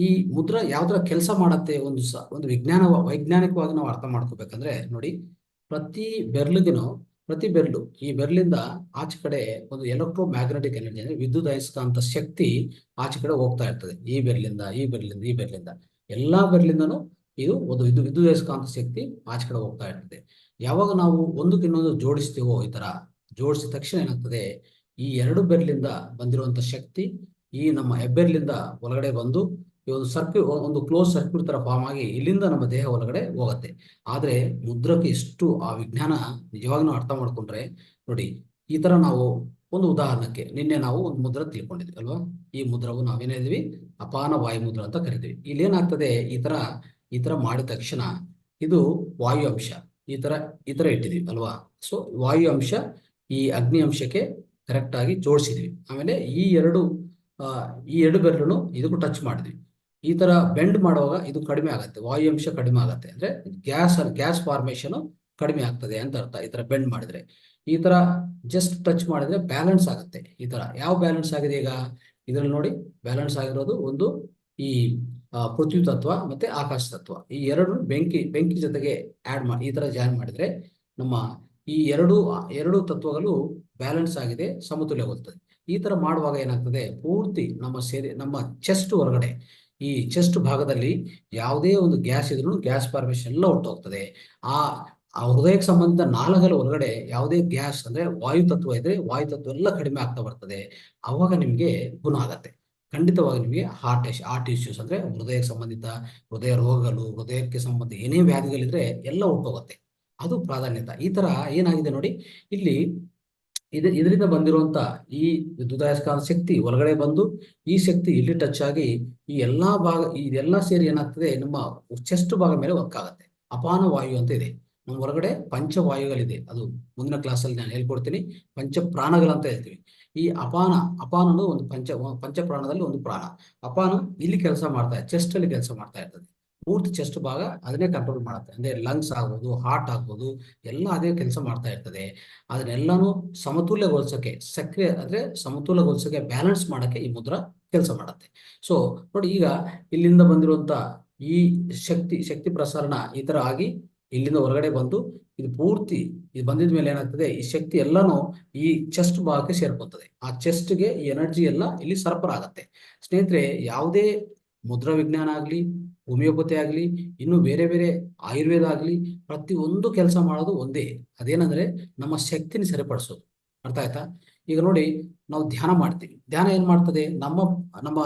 ಈ ಮುದ್ರ ಯಾವ ತರ ಕೆಲಸ ಮಾಡತ್ತೆ, ಒಂದು ವೈಜ್ಞಾನಿಕವಾಗಿ ನಾವು ಅರ್ಥ ಮಾಡ್ಕೋಬೇಕಂದ್ರೆ ನೋಡಿ, ಪ್ರತಿ ಬೆರಳು, ಈ ಬೆರಳಿಂದ ಆಚೆ ಕಡೆ ಒಂದು ಎಲೆಕ್ಟ್ರೋ ಮ್ಯಾಗ್ನೆಟಿಕ್ ಎನರ್ಜಿ ಅಂದ್ರೆ ವಿದ್ಯುತ್ ಅಯಸ್ಕಾಂತ ಶಕ್ತಿ ಆಚೆ ಕಡೆ ಹೋಗ್ತಾ ಇರ್ತದೆ. ಈ ಬೆರಳಿಂದ ಎಲ್ಲಾ ಬೆರಳಿಂದನೂ ಇದು ಒಂದು ವಿದ್ಯುತ್ ಅಯಸ್ಕಾಂತ ಶಕ್ತಿ ಆಚೆ ಕಡೆ ಹೋಗ್ತಾ ಇರ್ತದೆ. ಯಾವಾಗ ನಾವು ಒಂದಕ್ಕಿನ್ನೊಂದು ಜೋಡಿಸ್ತೀವೋ, ಈ ತರ ಜೋಡಿಸಿದ ತಕ್ಷಣ ಏನಾಗ್ತದೆ, ಈ ಎರಡು ಬೆರಳಿಂದ ಬಂದಿರುವಂತ ಶಕ್ತಿ ಈ ನಮ್ಮ ಹೆಬ್ಬೆರಳಿಂದ ಒಳಗಡೆ ಬಂದು ಈ ಒಂದು ಕ್ಲೋಸ್ ಸರ್ಕ್ಯೂಟ್ ತರ ಫಾರ್ಮ್ ಆಗಿ ಇಲ್ಲಿಂದ ನಮ್ಮ ದೇಹ ಒಳಗಡೆ ಹೋಗುತ್ತೆ. ಆದ್ರೆ ಮುದ್ರಕ್ಕೆ ಇಷ್ಟು ಆ ವಿಜ್ಞಾನ ನಿಜವಾಗಿ ನಾವು ಅರ್ಥ ಮಾಡ್ಕೊಂಡ್ರೆ ನೋಡಿ, ಈ ತರ ನಾವು ಒಂದು ಉದಾಹರಣಕ್ಕೆ ನಿನ್ನೆ ನಾವು ಒಂದು ಮುದ್ರ ತಿಳ್ಕೊಂಡಿದ್ವಿ ಅಲ್ವಾ. ಈ ಮುದ್ರವು ನಾವೇನಿದ್ವಿ ಅಪಾನ ವಾಯು ಮುದ್ರ ಅಂತ ಕರಿತೀವಿ. ಇಲ್ಲಿ ಏನಾಗ್ತದೆ, ಈ ತರ ಮಾಡಿದ ತಕ್ಷಣ ಇದು ವಾಯು ಅಂಶ ಈ ತರ ಇಟ್ಟಿದ್ವಿ ಅಲ್ವಾ. ಸೊ ವಾಯು ಅಂಶ ಈ ಅಗ್ನಿ ಅಂಶಕ್ಕೆ ಕರೆಕ್ಟ್ ಆಗಿ ಜೋಡಿಸಿದ್ವಿ. ಆಮೇಲೆ ಈ ಎರಡು ಬೆರಳು ಇದಕ್ಕೂ ಟಚ್ ಮಾಡಿದ್ವಿ. ಈ ತರ ಬೆಂಡ್ ಮಾಡುವಾಗ ಇದು ಕಡಿಮೆ ಆಗುತ್ತೆ, ವಾಯು ಅಂಶ ಕಡಿಮೆ ಆಗುತ್ತೆ. ಅಂದ್ರೆ ಗ್ಯಾಸ್ ಫಾರ್ಮೇಶನ್ ಕಡಿಮೆ ಆಗ್ತದೆ ಅಂತ ಅರ್ಥ. ಈ ತರ ಬೆಂಡ್ ಮಾಡಿದ್ರೆ, ಈ ತರ ಜಸ್ಟ್ ಟಚ್ ಮಾಡಿದ್ರೆ ಬ್ಯಾಲೆನ್ಸ್ ಆಗುತ್ತೆ. ಈ ತರ ಯಾವ ಬ್ಯಾಲೆನ್ಸ್ ಆಗಿದೆ ಈಗ ಇದ್ರಲ್ಲಿ ನೋಡಿ, ಬ್ಯಾಲೆನ್ಸ್ ಆಗಿರೋದು ಒಂದು ಈ ಪೃಥ್ವಿ ತತ್ವ ಮತ್ತೆ ಆಕಾಶ ತತ್ವ. ಈ ಬೆಂಕಿ ಜೊತೆಗೆ ಈ ತರ ಜಾಯಿನ್ ಮಾಡಿದ್ರೆ ನಮ್ಮ ಈ ಎರಡು ತತ್ವಗಳು ಬ್ಯಾಲೆನ್ಸ್ ಆಗಿದೆ, ಸಮತುಲ್ಯಗೊಳ್ತದೆ. ಈ ತರ ಮಾಡುವಾಗ ಏನಾಗ್ತದೆ, ಪೂರ್ತಿ ನಮ್ಮ ಚೆಸ್ಟ್ ಹೊರಗಡೆ, ಈ ಚೆಸ್ಟ್ ಭಾಗದಲ್ಲಿ ಯಾವುದೇ ಒಂದು ಗ್ಯಾಸ್ ಇದ್ರೂ ಗ್ಯಾಸ್ ಫಾರ್ಮೇಶನ್ ಎಲ್ಲ ಹೊರಟೋಗ್ತದೆ. ಆ ಹೃದಯಕ್ಕೆ ಸಂಬಂಧಿತ ನಾಳಗಳ ಹೊರಗಡೆ ಯಾವುದೇ ಗ್ಯಾಸ್ ಅಂದ್ರೆ ವಾಯು ತತ್ವ ಇದ್ರೆ ವಾಯು ತತ್ವ ಎಲ್ಲ ಕಡಿಮೆ ಆಗ್ತಾ ಬರ್ತದೆ. ಅವಾಗ ನಿಮ್ಗೆ ಗುಣ ಆಗತ್ತೆ. ಖಂಡಿತವಾಗಿ ನಿಮಗೆ ಹಾರ್ಟ್ ಇಶ್ಯೂಸ್ ಅಂದ್ರೆ ಹೃದಯ ರೋಗಗಳು, ಹೃದಯಕ್ಕೆ ಸಂಬಂಧ ಏನೇ ವ್ಯಾಧಿಗಳಿದ್ರೆ ಎಲ್ಲ ಹೊರಟೋಗುತ್ತೆ. ಅದು ಪ್ರಾಧಾನ್ಯತೆ. ಈ ತರ ಏನಾಗಿದೆ ನೋಡಿ, ಇಲ್ಲಿ ಇದರಿಂದ ಬಂದಿರುವಂತ ಈ ವಿದ್ಯುದಾಯಸ್ಕಾಂತ ಶಕ್ತಿ ಒಳಗಡೆ ಬಂದು ಈ ಶಕ್ತಿ ಇಲ್ಲಿ ಟಚ್ ಆಗಿ ಇದೆಲ್ಲಾ ಸೇರಿ ಏನಾಗ್ತದೆ, ನಮ್ಮ ಚೆಸ್ಟ್ ಭಾಗ ಮೇಲೆ ವರ್ಕ್ ಆಗುತ್ತೆ. ಅಪಾನ ವಾಯು ಅಂತ ಇದೆ ನಮ್ಮ ಹೊರಗಡೆ, ಪಂಚವಾಯುಗಳಿದೆ. ಅದು ಮುಂದಿನ ಕ್ಲಾಸಲ್ಲಿ ನಾನು ಹೇಳ್ಕೊಡ್ತೀನಿ. ಪಂಚ ಪ್ರಾಣಗಳಂತ ಹೇಳ್ತೀವಿ. ಈ ಅಪಾನನು ಒಂದು ಪಂಚ ಪ್ರಾಣದಲ್ಲಿ ಒಂದು ಪ್ರಾಣ. ಅಪಾನ ಇಲ್ಲಿ ಕೆಲಸ ಮಾಡ್ತಾ ಚೆಸ್ಟ್ ಅಲ್ಲಿ ಕೆಲಸ ಮಾಡ್ತಾ ಇರ್ತದೆ. ಪೂರ್ತಿ ಚೆಸ್ಟ್ ಭಾಗ ಅದನ್ನೇ ಕಂಟ್ರೋಲ್ ಮಾಡುತ್ತೆ. ಅಂದ್ರೆ ಲಂಗ್ಸ್ ಆಗ್ಬೋದು, ಹಾರ್ಟ್ ಆಗ್ಬೋದು, ಎಲ್ಲ ಅದೇ ಕೆಲಸ ಮಾಡ್ತಾ ಇರ್ತದೆ. ಅದನ್ನೆಲ್ಲಾನು ಸಮತೋಲ್ಯಗೊಳಿಸೋಕೆ, ಸಕ್ರಿಯ ಅಂದ್ರೆ ಸಮತೋಲಗೊಳಿಸೋಕೆ, ಬ್ಯಾಲೆನ್ಸ್ ಮಾಡಕ್ಕೆ ಈ ಮುದ್ರಾ ಕೆಲಸ ಮಾಡುತ್ತೆ. ಸೊ ನೋಡಿ, ಈಗ ಇಲ್ಲಿಂದ ಬಂದಿರುವಂತ ಈ ಶಕ್ತಿ ಪ್ರಸರಣ ಈ ತರ ಆಗಿ ಇಲ್ಲಿಂದ ಹೊರಗಡೆ ಬಂದು ಇದು ಪೂರ್ತಿ ಇದು ಬಂದಿದ ಮೇಲೆ ಏನಾಗ್ತದೆ, ಈ ಶಕ್ತಿ ಎಲ್ಲಾನು ಈ ಚೆಸ್ಟ್ ಭಾಗಕ್ಕೆ ಸೇರ್ಕೊತದೆ. ಆ ಚೆಸ್ಟ್ಗೆ ಈ ಎನರ್ಜಿ ಎಲ್ಲ ಇಲ್ಲಿ ಸರಬರಾಜು ಆಗತ್ತೆ. ಸ್ನೇಹಿತರೆ, ಯಾವುದೇ ಮುದ್ರಾ ವಿಜ್ಞಾನ ಆಗ್ಲಿ, ಹೋಮಿಯೋಪತಿ ಆಗ್ಲಿ, ಇನ್ನು ಬೇರೆ ಬೇರೆ ಆಯುರ್ವೇದ ಆಗ್ಲಿ, ಪ್ರತಿ ಒಂದು ಕೆಲಸ ಮಾಡೋದು ಒಂದೇ. ಅದೇನಂದ್ರೆ ನಮ್ಮ ಶಕ್ತಿನ ಸರಿಪಡಿಸೋದು. ಅರ್ಥ ಆಯ್ತಾ? ಈಗ ನೋಡಿ, ನಾವು ಧ್ಯಾನ ಮಾಡ್ತೀವಿ. ಧ್ಯಾನ ಏನ್ ಮಾಡ್ತದೆ, ನಮ್ಮ ನಮ್ಮ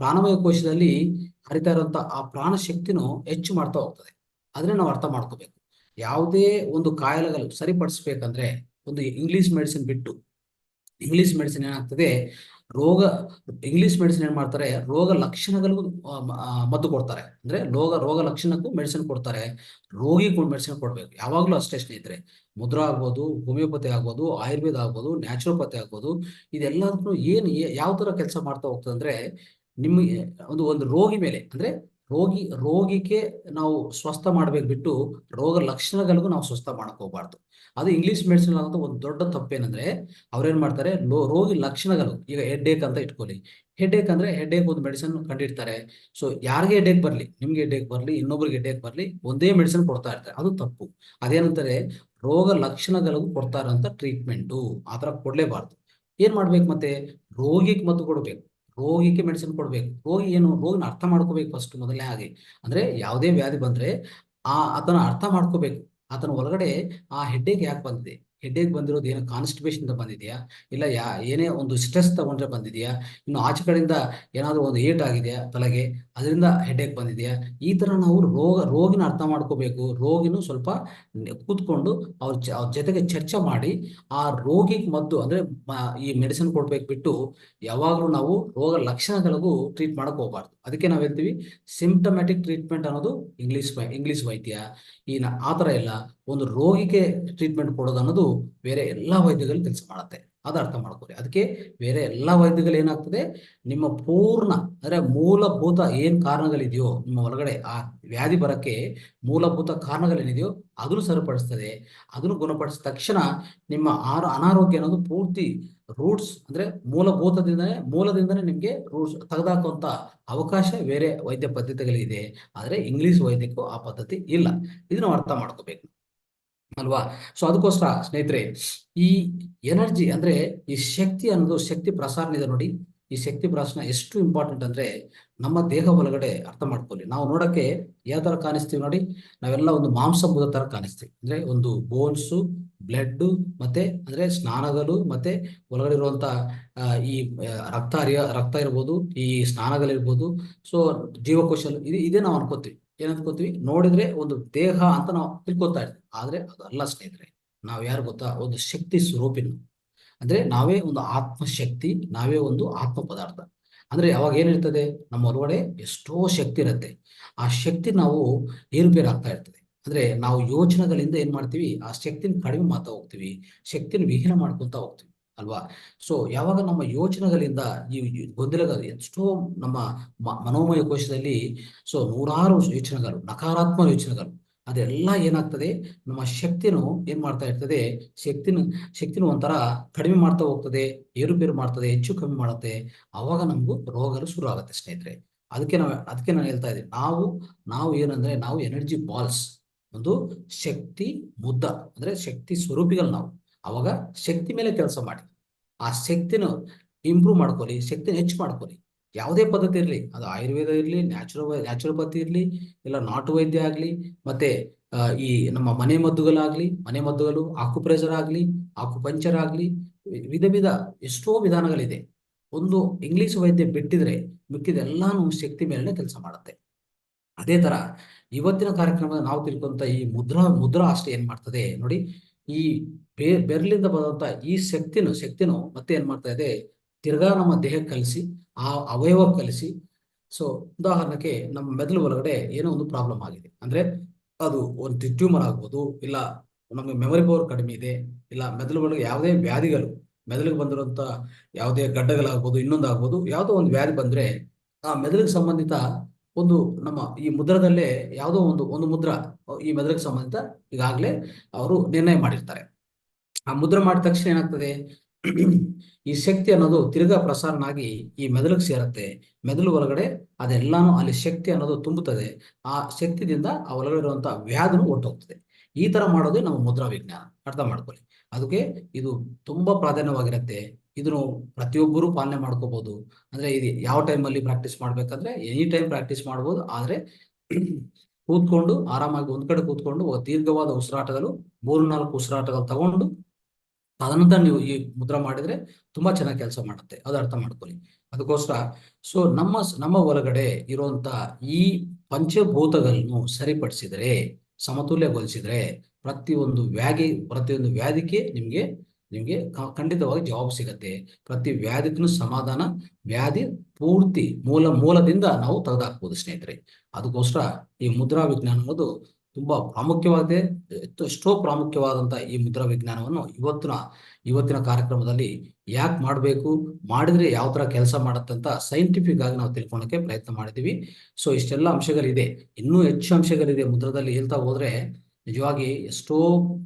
ಪ್ರಾಣಮಯ ಕೋಶದಲ್ಲಿ ಹರಿತಾ ಇರುವಂತ ಆ ಪ್ರಾಣ ಶಕ್ತಿನೂ ಹೆಚ್ಚು ಮಾಡ್ತಾ ಹೋಗ್ತದೆ. ಅದನ್ನ ನಾವು ಅರ್ಥ ಮಾಡ್ಕೋಬೇಕು. ಯಾವುದೇ ಒಂದು ಕಾಯಿಲೆಗಳು ಸರಿಪಡಿಸ್ಬೇಕಂದ್ರೆ ಒಂದು ಇಂಗ್ಲಿಷ್ ಮೆಡಿಸಿನ್ ಬಿಟ್ಟು, ಇಂಗ್ಲಿಷ್ ಮೆಡಿಸಿನ್ ಏನಾಗ್ತದೆ, ರೋಗ ಇಂಗ್ಲಿಷ್ ಮೆಡಿಸಿನ್ ಏನ್ ಮಾಡ್ತಾರೆ, ರೋಗ ಲಕ್ಷಣಗಳಿಗೂ ಮದ್ದು ಕೊಡ್ತಾರೆ. ಅಂದ್ರೆ ರೋಗ ಲಕ್ಷಣಕ್ಕೂ ಮೆಡಿಸಿನ್ ಕೊಡ್ತಾರೆ, ರೋಗಿಗೂ ಮೆಡಿಸಿನ್ ಕೊಡ್ಬೇಕು. ಯಾವಾಗ್ಲೂ ಅಷ್ಟೇ ಸ್ನೇಹಿತರೆ. ಮುದ್ರಾ ಆಗ್ಬೋದು, ಹೋಮಿಯೋಪತಿ ಆಗ್ಬೋದು, ಆಯುರ್ವೇದ ಆಗ್ಬೋದು, ನ್ಯಾಚುರೋಪತಿ ಆಗ್ಬೋದು, ಇದೆಲ್ಲದಕ್ಕೂ ಯಾವ ತರ ಕೆಲಸ ಮಾಡ್ತಾ ಹೋಗ್ತದೆ ಅಂದ್ರೆ, ನಿಮಗೆ ಒಂದು ರೋಗಿ ಮೇಲೆ ಅಂದ್ರೆ ರೋಗಿಗೆ ನಾವು ಸ್ವಸ್ಥ ಮಾಡ್ಬೇಕು ಬಿಟ್ಟು ರೋಗ ಲಕ್ಷಣಗಳಿಗೂ ನಾವು ಸ್ವಸ್ಥ ಮಾಡಕ್ ಹೋಗ್ಬಾರ್ದು. ಅದು ಇಂಗ್ಲಿಷ್ ಮೆಡಿಸಿನ್ ಅಂತ ಒಂದು ದೊಡ್ಡ ತಪ್ಪೇನಂದ್ರೆ, ಅವ್ರೇನ್ ಮಾಡ್ತಾರೆ, ರೋಗಿ ಲಕ್ಷಣಗಳು, ಈಗ ಹೆಡ್ ಏಕ್ ಅಂತ ಇಟ್ಕೊಳ್ಳಿ. ಹೆಡ್ ಏಕ್ ಅಂದ್ರೆ ಹೆಡ್ ಏಕ್ ಒಂದು ಮೆಡಿಸಿನ್ ಕಂಡಿಡ್ತಾರೆ. ಸೊ ಯಾರಿಗೆ ಹೆಡ್ ಏಕ್ ಬರ್ಲಿ, ನಿಮ್ಗೆ ಹೆಡ್ ಏಕ್ ಬರ್ಲಿ, ಇನ್ನೊಬ್ರಿಗೆ ಹೆಡ್ ಏಕ್ ಬರ್ಲಿ, ಒಂದೇ ಮೆಡಿಸಿನ್ ಕೊಡ್ತಾ ಇರ್ತಾರೆ. ಅದು ತಪ್ಪು. ಅದೇನಂತಾರೆ, ರೋಗ ಲಕ್ಷಣಗಳಿಗೂ ಕೊಡ್ತಾ ಇರೋಂಥ ಟ್ರೀಟ್ಮೆಂಟು ಆ ಥರ ಕೊಡ್ಲೇಬಾರ್ದು. ಏನ್ ಮಾಡ್ಬೇಕು ಮತ್ತೆ, ರೋಗಿಗೆ ಮದ್ದು ಕೊಡ್ಬೇಕು, ರೋಗಿಗೆ ಮೆಡಿಸಿನ್ ಕೊಡ್ಬೇಕು. ರೋಗಿನ ಅರ್ಥ ಮಾಡ್ಕೋಬೇಕು ಫಸ್ಟ್, ಮೊದಲನೇ ಆಗಿ. ಅಂದ್ರೆ ಯಾವುದೇ ವ್ಯಾಧಿ ಬಂದ್ರೆ ಆತನ ಅರ್ಥ ಮಾಡ್ಕೋಬೇಕು. ಆತನ ಒಳಗಡೆ ಆ ಹೆಡ್ಡೇಕ್ ಯಾಕೆ ಬಂದಿದೆ, ಹೆಡ್ಡೇಕ್ ಬಂದಿರೋದು ಏನೋ ಕಾನ್ಸ್ಟಿಪೇಷನ್ ಬಂದಿದೆಯಾ, ಇಲ್ಲ ಏನೇ ಒಂದು ಸ್ಟ್ರೆಸ್ ತಗೊಂಡ್ರೆ ಬಂದಿದೆಯಾ, ಇನ್ನು ಆಚೆ ಕಡೆಯಿಂದ ಏನಾದರೂ ಒಂದು ಏಟ್ ಆಗಿದೆಯಾ ತಲೆಗೆ, ಅದರಿಂದ ಹೆಡ್ಡೇಕ್ ಬಂದಿದೆಯಾ, ಈ ತರ ನಾವು ರೋಗಿನ ಅರ್ಥ ಮಾಡ್ಕೋಬೇಕು. ರೋಗಿನೂ ಸ್ವಲ್ಪ ಕೂತ್ಕೊಂಡು ಅವ್ರ ಜೊತೆಗೆ ಚರ್ಚೆ ಮಾಡಿ ಆ ರೋಗಿಗೆ ಮದ್ದು ಅಂದ್ರೆ ಈ ಮೆಡಿಸಿನ್ ಕೊಡ್ಬೇಕು ಬಿಟ್ಟು ಯಾವಾಗಲೂ ನಾವು ರೋಗ ಲಕ್ಷಣಗಳಿಗೂ ಟ್ರೀಟ್ ಮಾಡಕ್ ಹೋಗ್ಬಾರ್ದು. ಅದಕ್ಕೆ ನಾವ್ ಹೇಳ್ತೀವಿ, ಸಿಂಪ್ಟಮ್ಯಾಟಿಕ್ ಟ್ರೀಟ್ಮೆಂಟ್ ಅನ್ನೋದು ಇಂಗ್ಲಿಷ್ ವೈದ್ಯ. ಆ ಥರ ಎಲ್ಲ ಒಂದು ರೋಗಿಗೆ ಟ್ರೀಟ್ಮೆಂಟ್ ಕೊಡೋದು ಅನ್ನೋದು ಬೇರೆ ಎಲ್ಲಾ ವೈದ್ಯಗಳು ಕೆಲಸ ಮಾಡುತ್ತೆ. ಅದು ಅರ್ಥ ಮಾಡ್ಕೊಳ್ಳಿ. ಅದಕ್ಕೆ ಬೇರೆ ಎಲ್ಲಾ ವೈದ್ಯಗಳು ಏನಾಗ್ತದೆ, ನಿಮ್ಮ ಪೂರ್ಣ ಅಂದ್ರೆ ಮೂಲಭೂತ ಏನ್ ಕಾರಣಗಳಿದೆಯೋ ನಿಮ್ಮ ಒಳಗಡೆ ಆ ವ್ಯಾಧಿ ಬರಕ್ಕೆ ಮೂಲಭೂತ ಕಾರಣಗಳೇನಿದೆಯೋ ಅದನ್ನು ಸರಿಪಡಿಸ್ತದೆ. ಅದನ್ನು ಗುಣಪಡಿಸಿದ ತಕ್ಷಣ ನಿಮ್ಮ ಅನಾರೋಗ್ಯ ಅನ್ನೋದು ಪೂರ್ತಿ ರೂಟ್ಸ್ ಅಂದ್ರೆ ಮೂಲದಿಂದನೇ ನಿಮ್ಗೆ ರೂಟ್ಸ್ ತೆಗೆದಾಕುವಂತ ಅವಕಾಶ ಬೇರೆ ವೈದ್ಯ ಪದ್ಧತಿಗಳಿದೆ. ಆದ್ರೆ ಇಂಗ್ಲಿಷ್ ವೈದ್ಯಕ್ಕೂ ಆ ಪದ್ಧತಿ ಇಲ್ಲ. ಇದನ್ನ ಅರ್ಥ ಮಾಡ್ಕೋಬೇಕು ಅಲ್ವಾ? ಸೊ ಅದಕ್ಕೋಸ್ಕರ ಸ್ನೇಹಿತರೆ, ಈ ಎನರ್ಜಿ ಅಂದ್ರೆ ಈ ಶಕ್ತಿ ಅನ್ನೋದು, ಶಕ್ತಿ ಪ್ರಸಾರಣ ಇದೆ ನೋಡಿ. ಈ ಶಕ್ತಿ ಪ್ರಸಾರಣ ಎಷ್ಟು ಇಂಪಾರ್ಟೆಂಟ್ ಅಂದ್ರೆ ನಮ್ಮ ದೇಹ ಒಳಗಡೆ ಅರ್ಥ ಮಾಡ್ಕೊಳ್ಳಿ. ನಾವು ನೋಡಕ್ಕೆ ಯಾವ ತರ ಕಾಣಿಸ್ತೀವಿ ನೋಡಿ, ನಾವೆಲ್ಲ ಒಂದು ಮಾಂಸಭೂತ ತರ ಕಾಣಿಸ್ತೀವಿ. ಅಂದ್ರೆ ಒಂದು ಬೋನ್ಸು, ಬ್ಲಡ್, ಮತ್ತೆ ಅಂದ್ರೆ ಸ್ನಾನಗಳು, ಮತ್ತೆ ಒಳಗಡೆ ಇರುವಂತ ಈ ರಕ್ತ ಇರ್ಬೋದು, ಈ ಸ್ನಾನಗಳಿರ್ಬೋದು, ಸೊ ಜೀವಕೋಶ ಇದೇ ನಾವು ಅನ್ಕೋತೀವಿ. ಏನ್ ಅನ್ಕೋತೀವಿ, ನೋಡಿದ್ರೆ ಒಂದು ದೇಹ ಅಂತ ನಾವು ತಿಳ್ಕೊತಾ ಇರ್ತೀವಿ. ಆದ್ರೆ ಅದು ಅಲ್ಲ ಸ್ನೇಹಿತರೆ. ನಾವ್ ಯಾರು ಗೊತ್ತಾ, ಒಂದು ಶಕ್ತಿ ಸ್ವರೂಪಿನ. ಅಂದ್ರೆ ನಾವೇ ಒಂದು ಆತ್ಮಶಕ್ತಿ, ನಾವೇ ಒಂದು ಆತ್ಮ ಪದಾರ್ಥ. ಅಂದ್ರೆ ಅವಾಗ ಏನಿರ್ತದೆ, ನಮ್ಮ ಒಳಗಡೆ ಎಷ್ಟೋ ಶಕ್ತಿ ಇರುತ್ತೆ. ಆ ಶಕ್ತಿ ನಾವು ಏರುಪೇರು ಆಗ್ತಾ ಇರ್ತದೆ. ಅಂದ್ರೆ ನಾವು ಯೋಚನೆಗಳಿಂದ ಏನ್ ಮಾಡ್ತೀವಿ, ಆ ಶಕ್ತಿನ ಕಡಿಮೆ ಮಾಡ್ತಾ ಹೋಗ್ತೀವಿ, ಶಕ್ತಿನ ವಿಹೀನ ಮಾಡ್ಕೊಂತ ಹೋಗ್ತೀವಿ ಅಲ್ವಾ? ಸೊ ಯಾವಾಗ ನಮ್ಮ ಯೋಚನೆಗಳಿಂದ ಈ ಗೊಂದಲಗಳು ಎಷ್ಟೋ ನಮ್ಮ ಮನೋಮಯ ಕೋಶದಲ್ಲಿ, ಸೊ ನೂರಾರು ಯೋಚನೆಗಳು, ನಕಾರಾತ್ಮಕ ಯೋಚನೆಗಳು, ಅದೆಲ್ಲ ಏನಾಗ್ತದೆ, ನಮ್ಮ ಶಕ್ತಿನೂ ಏನ್ ಮಾಡ್ತಾ ಇರ್ತದೆ, ಶಕ್ತಿನ ಒಂಥರ ಕಡಿಮೆ ಮಾಡ್ತಾ ಹೋಗ್ತದೆ, ಏರುಪೇರು ಮಾಡ್ತದೆ, ಹೆಚ್ಚು ಕಮ್ಮಿ ಮಾಡುತ್ತೆ. ಅವಾಗ ನಮಗೂ ರೋಗಗಳು ಶುರು ಆಗುತ್ತೆ ಸ್ನೇಹಿತರೆ. ಅದಕ್ಕೆ ನಾನು ಹೇಳ್ತಾ ಇದ್ದೀನಿ, ನಾವು ಏನಂದ್ರೆ, ನಾವು ಎನರ್ಜಿ ಬಾಲ್ಸ್, ಒಂದು ಶಕ್ತಿ ಮುದ್ದ ಅಂದ್ರೆ ಶಕ್ತಿ ಸ್ವರೂಪಿಗಳು ನಾವು. ಅವಾಗ ಶಕ್ತಿ ಮೇಲೆ ಕೆಲಸ ಮಾಡಿ, ಆ ಶಕ್ತಿನ ಇಂಪ್ರೂವ್ ಮಾಡ್ಕೊಳ್ಳಿ, ಶಕ್ತಿನ ಹೆಚ್ಚು ಮಾಡ್ಕೊಳ್ಳಿ. ಯಾವುದೇ ಪದ್ಧತಿ ಇರಲಿ, ಅದು ಆಯುರ್ವೇದ ಇರಲಿ, ನ್ಯಾಚುರೋಪತಿ ಇರಲಿ, ಇಲ್ಲ ನಾಟು ವೈದ್ಯ ಆಗ್ಲಿ, ಮತ್ತೆ ಈ ನಮ್ಮ ಮನೆ ಮದ್ದುಗಳು, ಆಕುಪ್ರೆಷರ್ ಆಗ್ಲಿ, ಆಕುಪಂಚರ್ ಆಗ್ಲಿ, ವಿಧ ಎಷ್ಟೋ ವಿಧಾನಗಳಿದೆ. ಒಂದು ಇಂಗ್ಲಿಷ್ ವೈದ್ಯ ಬಿಟ್ಟಿದ್ರೆ ಮಿಕ್ಕಿದೆಲ್ಲಾನು ಶಕ್ತಿ ಮೇಲೆ ಕೆಲಸ ಮಾಡುತ್ತೆ. ಅದೇ ತರ ಇವತ್ತಿನ ಕಾರ್ಯಕ್ರಮದ ನಾವು ತಿಳ್ಕೊಂತ ಈ ಮುದ್ರಾ ಅಷ್ಟೇ ಏನ್ ಮಾಡ್ತದೆ ನೋಡಿ, ಈ ಬೆರ್ಲಿಂದ ಬರುವಂತ ಈ ಶಕ್ತಿನು ಮತ್ತೆ ಏನ್ ಮಾಡ್ತಾ ಇದೆ, ತಿರ್ಗಾ ನಮ್ಮ ದೇಹಕ್ಕೆ ಕಲಿಸಿ, ಆ ಅವಯವ ಕಲಿಸಿ. ಸೊ ಉದಾಹರಣೆಗೆ ನಮ್ಮ ಮೆದುಳು ಒಳಗಡೆ ಏನೋ ಒಂದು ಪ್ರಾಬ್ಲಮ್ ಆಗಿದೆ ಅಂದ್ರೆ, ಅದು ಒಂದು ಟ್ಯೂಮರ್ ಆಗ್ಬೋದು, ಇಲ್ಲ ನಮಗೆ ಮೆಮೊರಿ ಪವರ್ ಕಡಿಮೆ ಇದೆ, ಇಲ್ಲ ಮೆದುಳು ಒಳಗೆ ಯಾವುದೇ ವ್ಯಾಧಿಗಳು, ಮೆದುಳಿಗೆ ಬಂದಿರುವಂತ ಯಾವುದೇ ಗಡ್ಡಗಳಾಗ್ಬೋದು, ಇನ್ನೊಂದಾಗ್ಬೋದು, ಯಾವುದೋ ಒಂದು ವ್ಯಾಧಿ ಬಂದ್ರೆ ಆ ಮೆದುಳಿಗೆ ಸಂಬಂಧಿತ ಒಂದು ನಮ್ಮ ಈ ಮುದ್ರದಲ್ಲೇ ಯಾವುದೋ ಒಂದು ಮುದ್ರ ಈ ಮೆದುಳಿಗೆ ಸಂಬಂಧಿತ ಈಗಾಗಲೇ ಅವರು ನಿರ್ಣಯ ಮಾಡಿರ್ತಾರೆ. ಆ ಮುದ್ರೆ ಮಾಡಿದ ತಕ್ಷಣ ಏನಾಗ್ತದೆ, ಈ ಶಕ್ತಿ ಅನ್ನೋದು ತಿರ್ಗಾ ಪ್ರಸಾರಣ ಆಗಿ ಈ ಮೆದುಳಿಗೆ ಸೇರುತ್ತೆ. ಮೆದುಳು ಒಳಗಡೆ ಅದೆಲ್ಲಾನು ಅಲ್ಲಿ ಶಕ್ತಿ ಅನ್ನೋದು ತುಂಬುತ್ತದೆ. ಆ ಶಕ್ತಿದಿಂದ ಆ ಒಳಗಡೆ ಇರುವಂತಹ ವ್ಯಾಧಿನೂ ಹೊರಟೋಗ್ತದೆ. ಈ ತರ ಮಾಡೋದೇ ನಮ್ಮ ಮುದ್ರಾ ವಿಜ್ಞಾನ. ಅರ್ಥ ಮಾಡ್ಕೊಳ್ಳಿ. ಅದಕ್ಕೆ ಇದು ತುಂಬಾ ಪ್ರಾಧಾನ್ಯವಾಗಿರುತ್ತೆ. ಇದನ್ನು ಪ್ರತಿಯೊಬ್ಬರು ಪಾಲನೆ ಮಾಡ್ಕೋಬಹುದು. ಅಂದ್ರೆ ಇದು ಯಾವ ಟೈಮಲ್ಲಿ ಪ್ರಾಕ್ಟೀಸ್ ಮಾಡ್ಬೇಕಂದ್ರೆ ಎನಿ ಟೈಮ್ ಪ್ರಾಕ್ಟೀಸ್ ಮಾಡ್ಬೋದು. ಆದ್ರೆ ಕೂತ್ಕೊಂಡು ಆರಾಮಾಗಿ ಒಂದ್ ಕಡೆ ಕೂತ್ಕೊಂಡು ದೀರ್ಘವಾದ ಉಸಿರಾಟಗಳು 3-4 ಉಸಿರಾಟಗಳು ತಗೊಂಡು ತದನಂತರ ನೀವು ಈ ಮುದ್ರಾ ಮಾಡಿದ್ರೆ ತುಂಬಾ ಚೆನ್ನಾಗಿ ಕೆಲಸ ಮಾಡುತ್ತೆ. ಅದು ಅರ್ಥ ಮಾಡ್ಕೊಳ್ಳಿ. ಅದಕ್ಕೋಸ್ಕರ ಸೊ ನಮ್ಮ ಒಳಗಡೆ ಇರುವಂತ ಈ ಪಂಚಭೂತಗಳನ್ನು ಸರಿಪಡಿಸಿದರೆ, ಸಮತುಲ್ಯಗೊಳಿಸಿದ್ರೆ ಪ್ರತಿಯೊಂದು ವ್ಯಾಧಿಗೆ ನಿಮ್ಗೆ ನಿಮ್ಗೆ ಖಂಡಿತವಾಗಿ ಜವಾಬು ಸಿಗತ್ತೆ. ಪ್ರತಿ ವ್ಯಾಧಿಗೂ ಸಮಾಧಾನ, ವ್ಯಾಧಿ ಪೂರ್ತಿ ಮೂಲದಿಂದ ನಾವು ತೆಗೆದುಹಾಕ್ಬೋದು ಸ್ನೇಹಿತರೆ. ಅದಕ್ಕೋಸ್ಕರ ಈ ಮುದ್ರಾ ವಿಜ್ಞಾನ ಅನ್ನೋದು ತುಂಬಾ ಪ್ರಾಮುಖ್ಯವಾಗಿದೆ. ಎಷ್ಟೋ ಪ್ರಾಮುಖ್ಯವಾದಂತಹ ಈ ಮುದ್ರಾ ವಿಜ್ಞಾನವನ್ನು ಇವತ್ತಿನ ಕಾರ್ಯಕ್ರಮದಲ್ಲಿ ಯಾಕೆ ಮಾಡಬೇಕು, ಮಾಡಿದ್ರೆ ಯಾವ ತರ ಕೆಲಸ ಮಾಡುತ್ತೆ ಅಂತ ಸೈಂಟಿಫಿಕ್ ಆಗಿ ನಾವು ತಿಳ್ಕೊಳಕ್ಕೆ ಪ್ರಯತ್ನ ಮಾಡಿದೀವಿ. ಸೊ ಇಷ್ಟೆಲ್ಲ ಅಂಶಗಳಿದೆ, ಇನ್ನೂ ಹೆಚ್ಚು ಅಂಶಗಳಿದೆ ಮುದ್ರದಲ್ಲಿ. ಹೇಳ್ತಾ ಹೋದ್ರೆ ನಿಜವಾಗಿ ಎಷ್ಟೋ